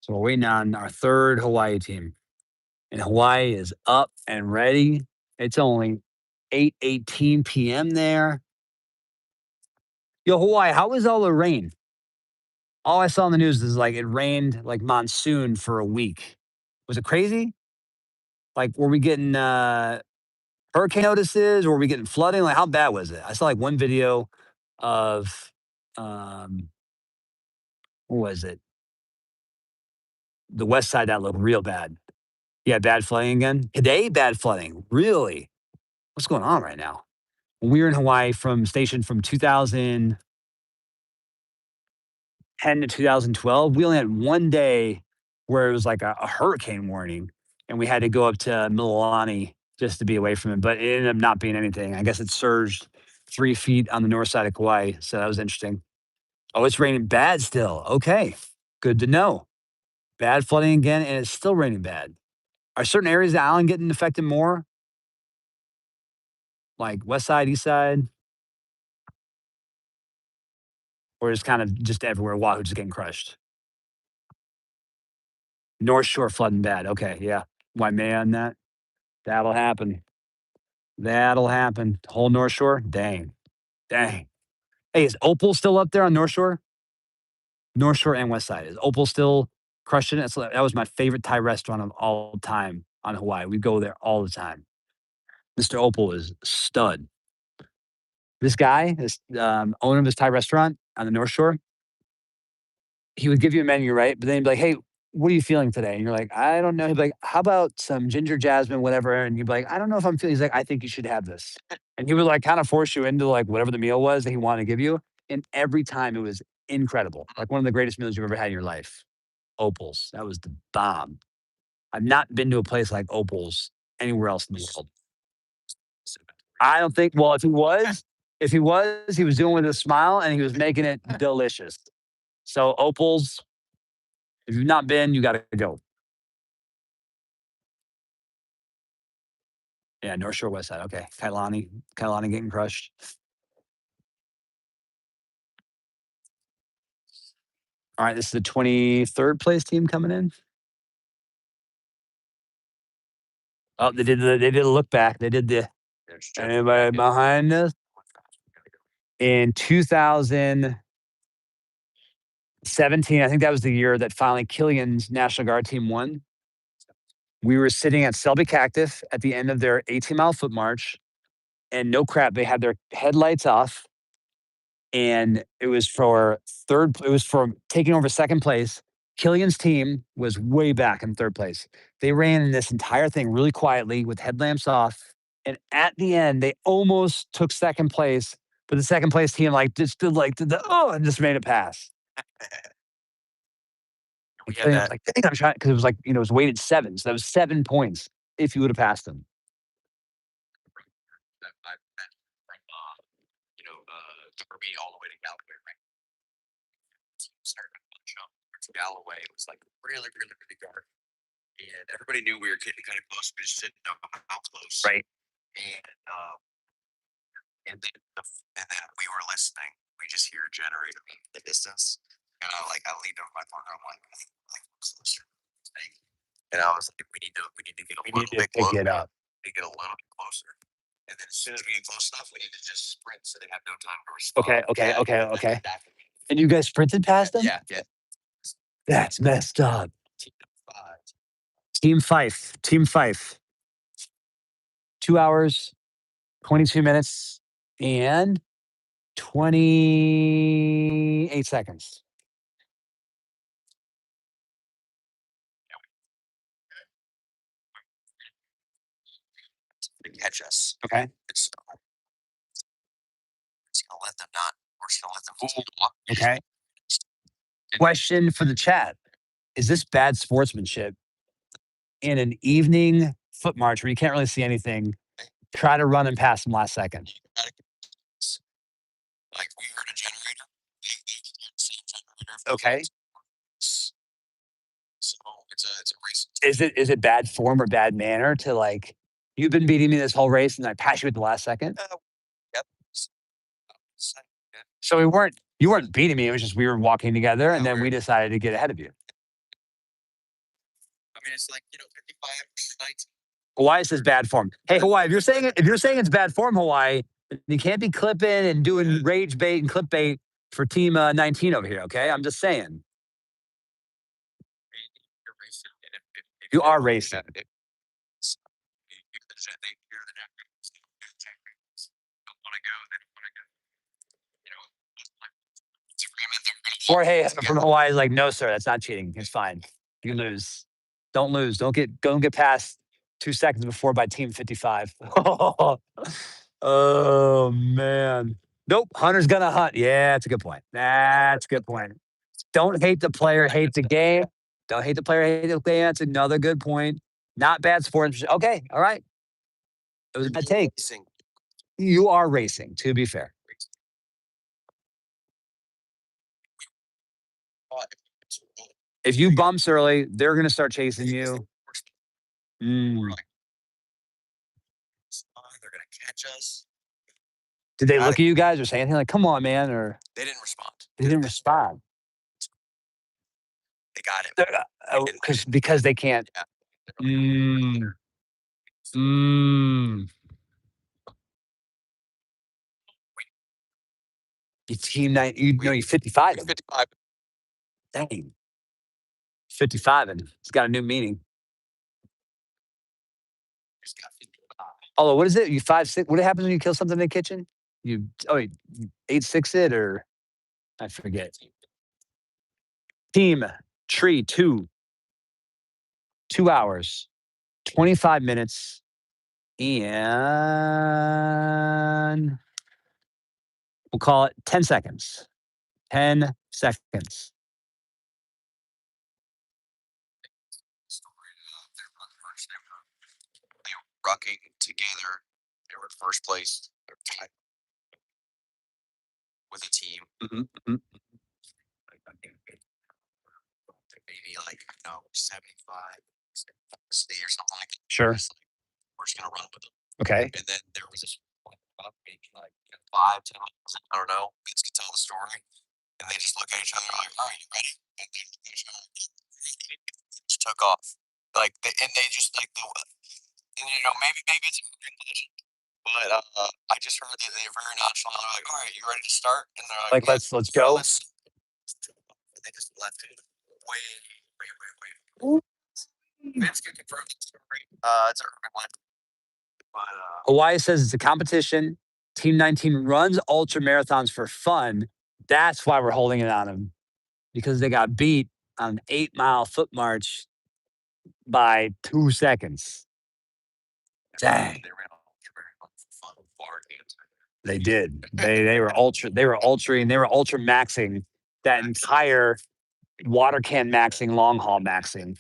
So we're waiting on our third Hawaii team. And Hawaii is up and ready. It's only 8:18 p.m. there. Yo, Hawaii, how was all the rain? All I saw in the news is like it rained like monsoon for a week. Was it crazy? Like, were we getting hurricane notices or were we getting flooding? Like, how bad was it? I saw like one video of what was it? The west side that looked real bad. Yeah, bad flooding again. Today, bad flooding. Really? What's going on right now? When we were in Hawaii from 2010 to 2012, we only had one day where it was like a hurricane warning, and we had to go up to Mililani just to be away from it. But it ended up not being anything. I guess it surged 3 feet on the north side of Kauai, so that was interesting. Oh, it's raining bad still. Okay, good to know. Bad flooding again, and it's still raining bad. Are certain areas of the island getting affected more? Like west side, east side? Or is kind of just everywhere? Wahoo just getting crushed. North Shore flooding bad. Okay, yeah. Why man that? That'll happen. That'll happen. Whole North Shore? Dang. Dang. Hey, is Opal still up there on North Shore? North Shore and West Side. Is Opal still crushing it? So that was my favorite Thai restaurant of all time on Hawaii. We go there all the time. Mr. Opal is stud. This guy, this owner of this Thai restaurant on the North Shore, he would give you a menu, right? But then he'd be like, hey, what are you feeling today? And you're like, I don't know. He'd be like, how about some ginger jasmine, whatever? And you'd be like, I don't know if I'm feeling. He's like, I think you should have this. And he would like kind of force you into like whatever the meal was that he wanted to give you. And every time it was incredible. Like one of the greatest meals you've ever had in your life. Opals. That was the bomb. I've not been to a place like Opals anywhere else in the world. I don't think, well, if he was, he was doing it with a smile and he was making it delicious. So Opals, if you've not been, you got to go. Yeah, North Shore, West Side. Okay, Kailani getting crushed. All right, this is the 23rd place team coming in. Oh, they did a look back. They did the anybody behind us in 2017. I think that was the year that finally Killian's National Guard team won. We were sitting at Selby Cactus at the end of their 18-mile foot march, and no crap, they had their headlights off, and it was for taking over second place. Killian's team was way back in third place. They ran in this entire thing really quietly with headlamps off. And at the end, they almost took second place, but the second place team like just did and just made it pass. We had that. Like, dang, I'm trying because it was like, it was weighted 7. So that was 7 points if you would have passed them. Derby all the way to Galloway, right? Started to jump to Galloway. It was like really, really, really dark. And everybody knew we were getting kind of close, but just didn't know how close. Right. And then we were listening. We just hear a generator in the distance. And I leaned over my partner. I'm like, I think we're closer. And I was like, we need to get a little bit closer. We get a little bit closer. And soon as we get close enough, we need to just sprint so they have no time to respond. Okay. And you guys sprinted past them? Yeah. That's messed up. Team 5. Team Fife. 2 hours, 22 minutes, and 28 seconds. To catch us. Okay. So it's gonna let them not. We're just gonna let them walk. Okay. Question for the chat. Is this bad sportsmanship in an evening foot march where you can't really see anything? Try to run and pass them last second. Like we heard a generator. Okay. So it's a race. Is it bad form or bad manner to like, you've been beating me this whole race and I pass you at the last second? Yep. So you weren't beating me. It was just we were walking together and then we decided to get ahead of you. I mean, it's like 55, 19. Hawaii says bad form. Hey, Hawaii, if you're saying it's bad form, Hawaii, you can't be clipping and doing rage bait and clip bait for team 19 over here. Okay, I'm just saying. You are racing. Jorge from Hawaii is like, no, sir, that's not cheating. It's fine. You lose. Don't lose. Don't get past 2 seconds before by team 55. Oh man. Nope. Hunter's gonna hunt. Yeah, that's a good point. That's a good point. Don't hate the player, hate the game. Don't hate the player, hate the game. That's another good point. Not bad sports. Okay, all right. It was a bad take. You are racing, to be fair. If you bumps early, they're going to start chasing you. They're going to catch us. Did they look at you guys or say anything like, come on, man? Or they didn't respond. They didn't respond. They got it. Because they can't. You team 9, you're 55. 55. Dang. 55, and it's got a new meaning. Although, what is it? You 5'6". What happens when you kill something in the kitchen? You 8-6 it, or I forget. Team Tree 2. 2 hours, 25 minutes, and we'll call it 10 seconds. 10 seconds. They were rucking together. They were first place. They're tied with a team. Maybe 75 or something like that. Sure. We're just gonna run with them. Okay. And then there was this point about maybe 5, 10 minutes. I don't know. Vince could tell the story, and they just look at each other like, "All right, you ready?" And they just took off. And they just maybe it's English, but I just heard that they're very nonchalant. They're like, "All right, you ready to start?" And they're like, let's go. They just left it way. Vince can confirm the story. It's a urban one. But Hawaii says it's a competition. Team 19 runs ultra marathons for fun. That's why we're holding it on them, because they got beat on an 8-mile foot march by 2 seconds. Dang. They ran ultra marathon for fun. They did. They were ultra maxing that entire water can maxing, long haul maxing,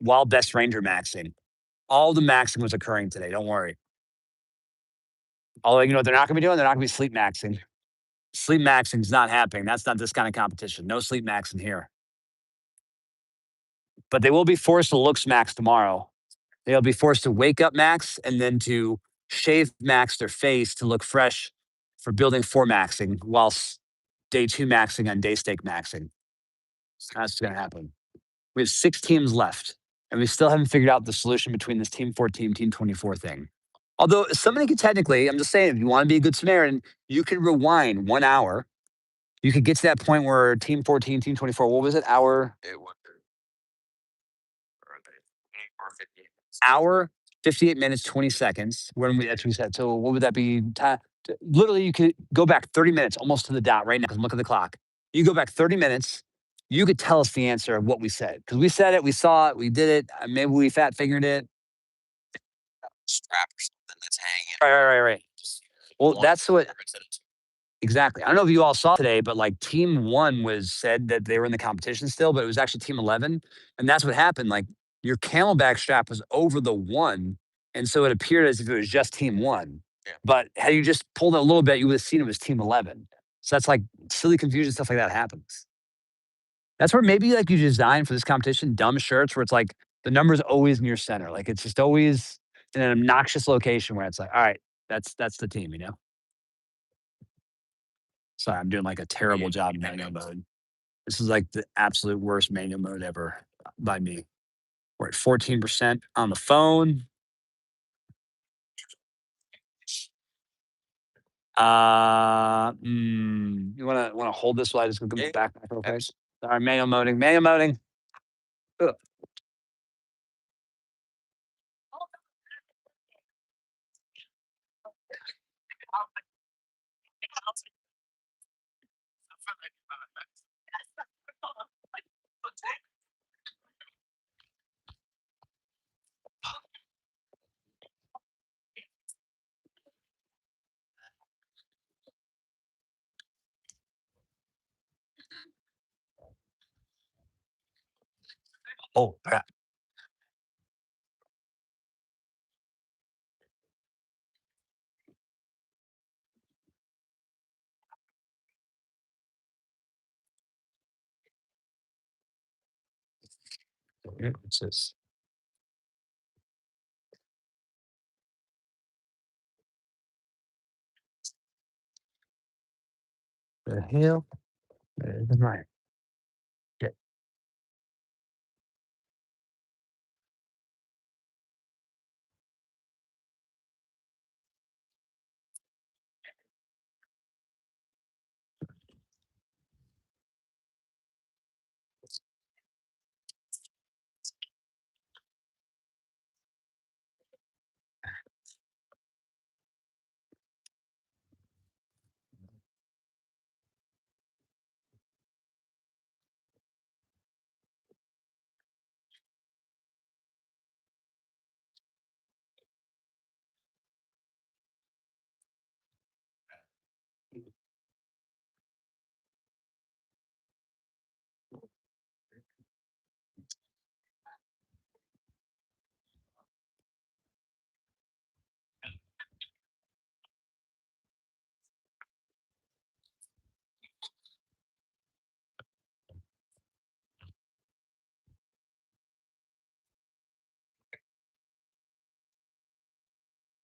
Wild Best Ranger maxing. All the maxing was occurring today. Don't worry. Although, you know what they're not going to be doing? They're not going to be sleep maxing. Sleep maxing is not happening. That's not this kind of competition. No sleep maxing here. But they will be forced to looks max tomorrow. They'll be forced to wake up max and then to shave max their face to look fresh for building 4 maxing, whilst day 2 maxing on day stake maxing. That's going to happen. We have 6 teams left, and we still haven't figured out the solution between this team 14, team 24 thing. Although somebody could technically, I'm just saying, if you want to be a good Samaritan, you could rewind 1 hour. You could get to that point where Team 14, Team 24, what was it? Hour, 58 minutes, 20 seconds. That's what we said. So what would that be? Literally, you could go back 30 minutes almost to the dot right now because look at the clock. You go back 30 minutes. You could tell us the answer of what we said because we said it, we saw it, we did it. Maybe we fat fingered it. Strap or something that's hanging. Right. Well, that's what exactly. I don't know if you all saw today, but like Team 1 was said that they were in the competition still, but it was actually Team 11, and that's what happened. Like your Camelback strap was over the 1, and so it appeared as if it was just Team 1. Yeah. But had you just pulled it a little bit, you would have seen it was Team 11. So that's like silly confusion stuff like that happens. That's where maybe like you design for this competition dumb shirts where it's like the number's always near center. Like it's just always in an obnoxious location where it's like, all right, that's the team, you know? Sorry, I'm doing like a terrible job in manual mode. This is like the absolute worst manual mode ever by me. We're at 14% on the phone. You wanna hold this while I just go back real quick? All right, manual moding, manual moding. Ugh. Oh, crap. What's this? The hell? Right. Yeah.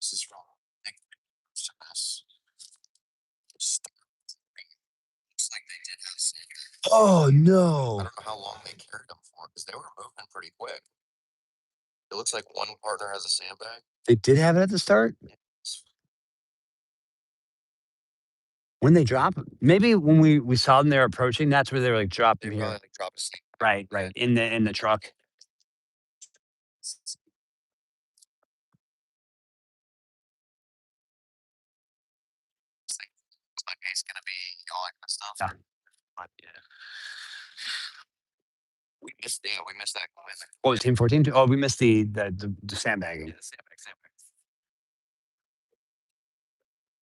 This is wrong. It's a mess. Looks like they did have sand. Oh I no. don't know how long they carried them for because they were moving pretty quick. It looks like one partner has a sandbag. They did have it at the start? When they drop? Maybe when we saw them they were approaching, that's where they were like dropping They here. probably like dropped a sandbag. Right. In the truck. My base gonna be all that kind of stuff. Yeah. But yeah. We missed that. What was Team 14? Oh, we missed the sandbagging. Yeah, sandbag.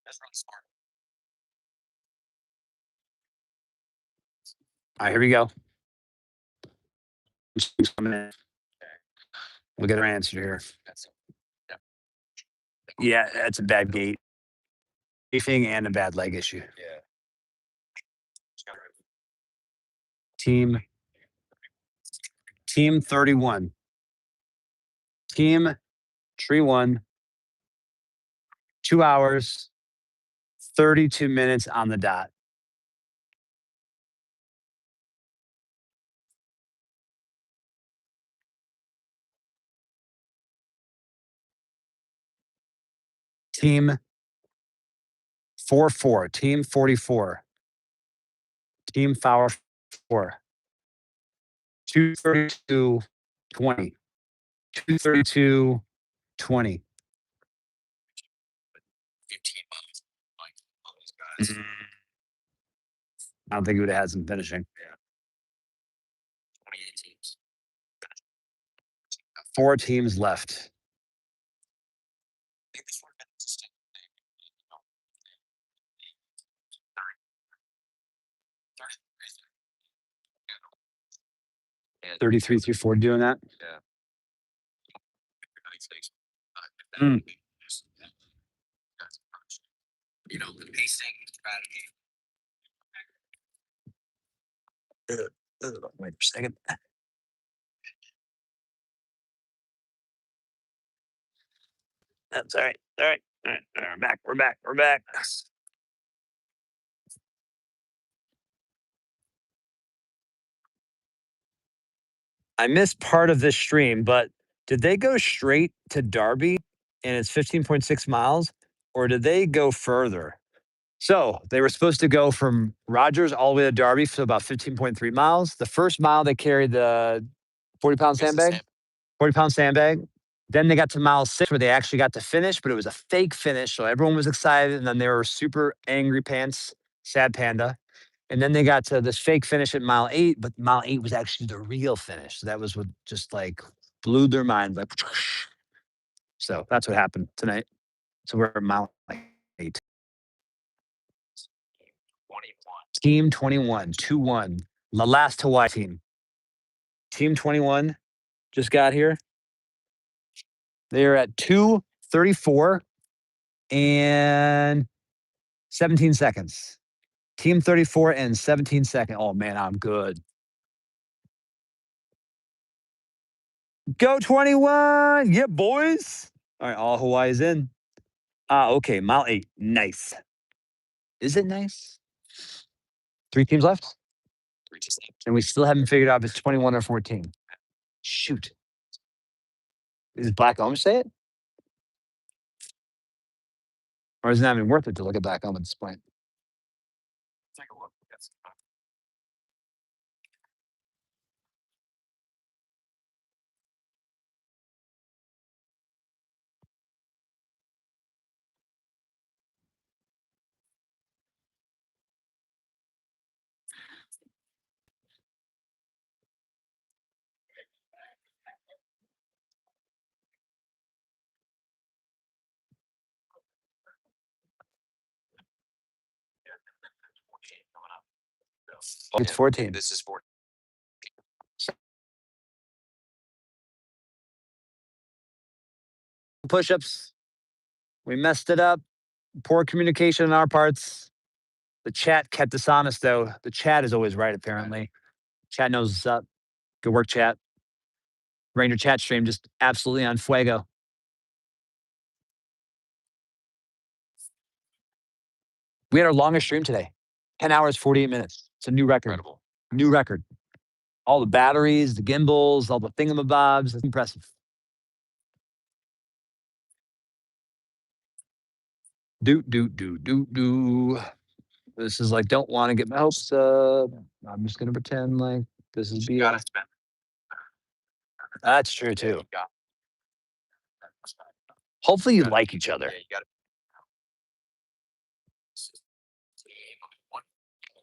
That's really smart. All right, here we go. Who's coming in? We'll get our answer here. Yeah, that's a bad gate. Briefing and a bad leg issue. Yeah. Team 31. Team Tree 1. 2 hours, 32 minutes on the dot. Team 4-4. Team 44. Team Foul 4. 232-20. 232-20. 15 miles. Like all those guys. I don't think he would have had some finishing. 28 teams. 4 teams left. I think this would have been interesting. 33 through 4 doing that. Yeah. Mm. You know, the pacing strategy. Wait a second. That's all right. All right. All right. We're back. We're back. We're back. I missed part of this stream, but did they go straight to Darby and it's 15.6 miles, or did they go further? So they were supposed to go from Rogers all the way to Darby for about 15.3 miles. The first mile, they carried the 40-pound sandbag. 40-pound sandbag. Then they got to mile 6 where they actually got to finish, but it was a fake finish. So everyone was excited. And then they were super angry pants, sad panda. And then they got to this fake finish at mile 8, but mile 8 was actually the real finish. So that was what just like blew their mind. Like, so that's what happened tonight. So we're at mile 8. 21. Team 21, 2-1. The last Hawaii team. Team 21 just got here. They're at 2:34 and 17 seconds. Team 34 and 17 seconds. Oh man, I'm good. Go 21. Yeah, boys. All right, all Hawaii's in. Okay, mile 8. Nice. Is it nice? 3 teams left? 3 teams. And we still haven't figured out if it's 21 or 14. Shoot. Is Black Ohm say it? Or is it not even worth it to look at Black Ohm at this point? Take a look. Yes. It's 14. This is 14. Push-ups. We messed it up. Poor communication on our parts. The chat kept us honest, though. The chat is always right, apparently. Chat knows what's up. Good work, chat. Ranger chat stream just absolutely on fuego. We had our longest stream today. 10 hours, 48 minutes. It's a new record. Incredible. New record. All the batteries, the gimbals, all the thingamabobs. It's impressive. Do. This is like, don't want to get my hopes up. I'm just going to pretend like this is You gotta BS. spend. That's true, too. You got- Hopefully you like each other. Yeah, you gotta.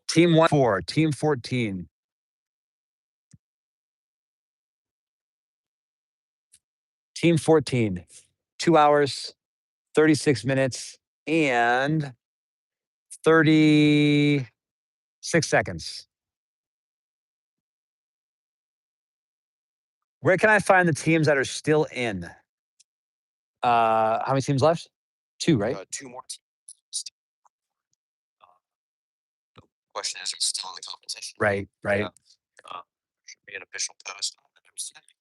Team 1-4, team 14. Team 14, 2 hours, 36 minutes, and 36 seconds. Where can I find the teams that are still in? How many teams left? 2, right? 2 more teams. The question is, are you still in the competition? Right. Should be an official post on the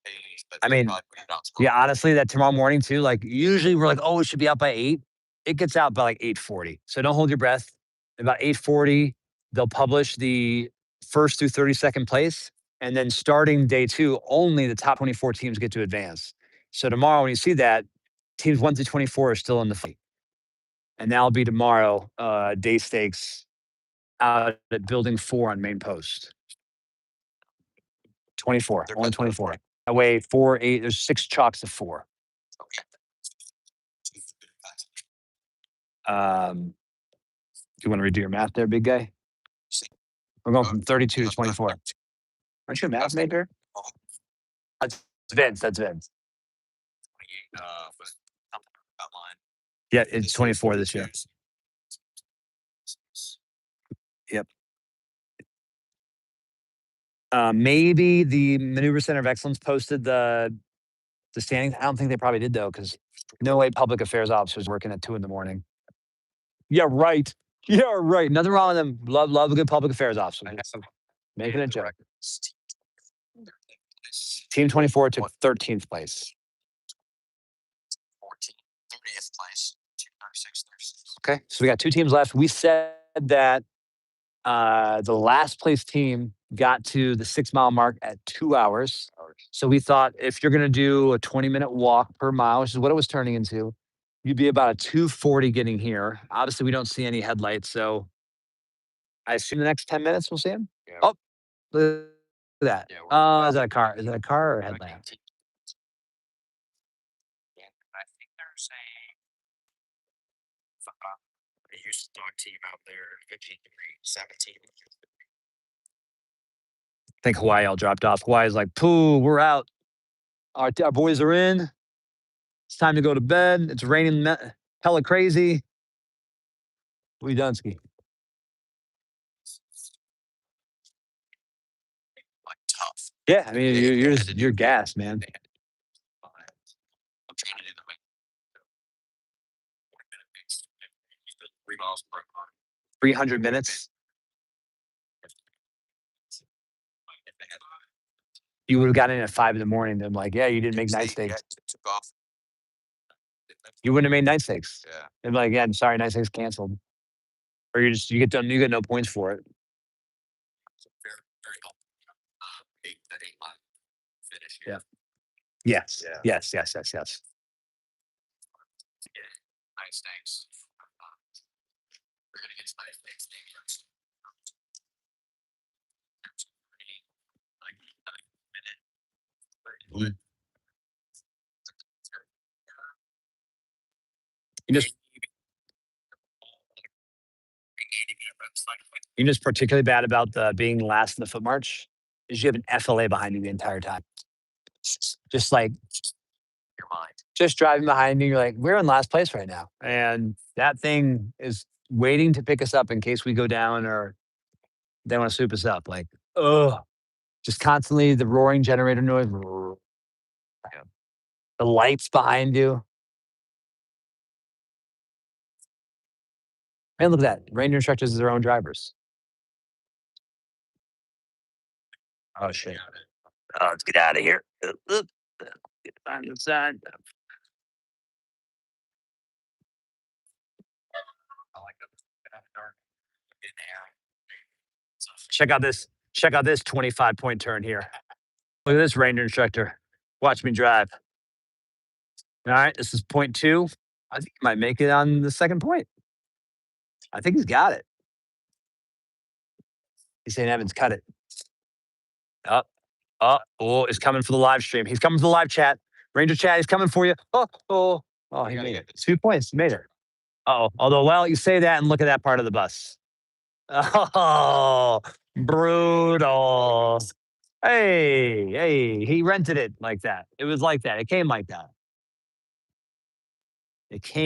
page, but I mean, probably put it out tomorrow. Yeah, honestly, that tomorrow morning too, like usually we're like, oh, it should be out by 8. It gets out by like 8:40. So don't hold your breath. About 8:40, they'll publish the 1st through 32nd place. And then starting day 2, only the top 24 teams get to advance. So tomorrow when you see that, teams 1 through 24 are still in the fight. and that'll be tomorrow. Day stakes out at Building 4 on Main Post. 24, only 24. That way, 4, 8. There's 6 chalks of 4. You want to redo your math there, big guy? We're going from 32 to 24. Aren't you a math major? That's Vince. That's Vince. Yeah, it's 24 this year. Yep. Maybe the Maneuver Center of Excellence posted the standings. I don't think they probably did though, because no way public affairs officers working at 2 a.m. Yeah, right. Yeah, right. Nothing wrong with them. Love a good public affairs officer. Making a joke. Team 24 took 13th place. 30th place. 36th. Okay, so we got 2 teams left. We said that the last place team got to the 6-mile mark at 2 hours. So we thought if you're going to do a 20-minute walk per mile, which is what it was turning into, you'd be about a 2:40 getting here. Obviously, we don't see any headlights, so I assume the next 10 minutes we'll see them. Yeah. Oh, look at that. Yeah, Is that a car? Is that a car or a headlamp? I think there's a Houston dog team out there, 15 degree, 17. I think Hawaii all dropped off. Hawaii's like, pooh, we're out. Our boys are in. It's time to go to bed. It's raining hella crazy. We done ski. Like tough. Yeah, I mean you're gassed, man. I'm trying to do the 3 miles per hour. 300 minutes. You would have gotten in at 5 a.m. Then like, yeah, you didn't make night stakes. Took off. You wouldn't have made night stakes. Yeah. They'd be like, yeah, I'm sorry, night stakes canceled. Or you get no points for it. Very, very helpful. 8 mile finish. Yeah. Yes. Yeah. Yes. Nice, thanks. We're gonna get nice things. You know what's particularly bad about being last in the foot march is you have an FLA behind you the entire time. Just like Your mind. just driving behind you, you're like, we're in last place right now. And that thing is waiting to pick us up in case we go down or they want to swoop us up. Like, just constantly the roaring generator noise. Yeah. The lights behind you. Man, look at that. Ranger instructors are their own drivers. Oh, shit. Oh, let's get out of here. Get on the side. I like that. Dark in there. Check out this 25-point turn here. Look at this Ranger instructor. Watch me drive. All right, this is point 2. I think he might make it on the second point. I think he's got it. He's saying Evans, cut it. Oh, he's coming for the live stream. He's coming for the live chat. Ranger chat, he's coming for you. Oh, he made it. 2 points. He made it. Although, well, you say that and look at that part of the bus. Oh, brutal. Hey, he rented it like that. It was like that. It came like that. It came.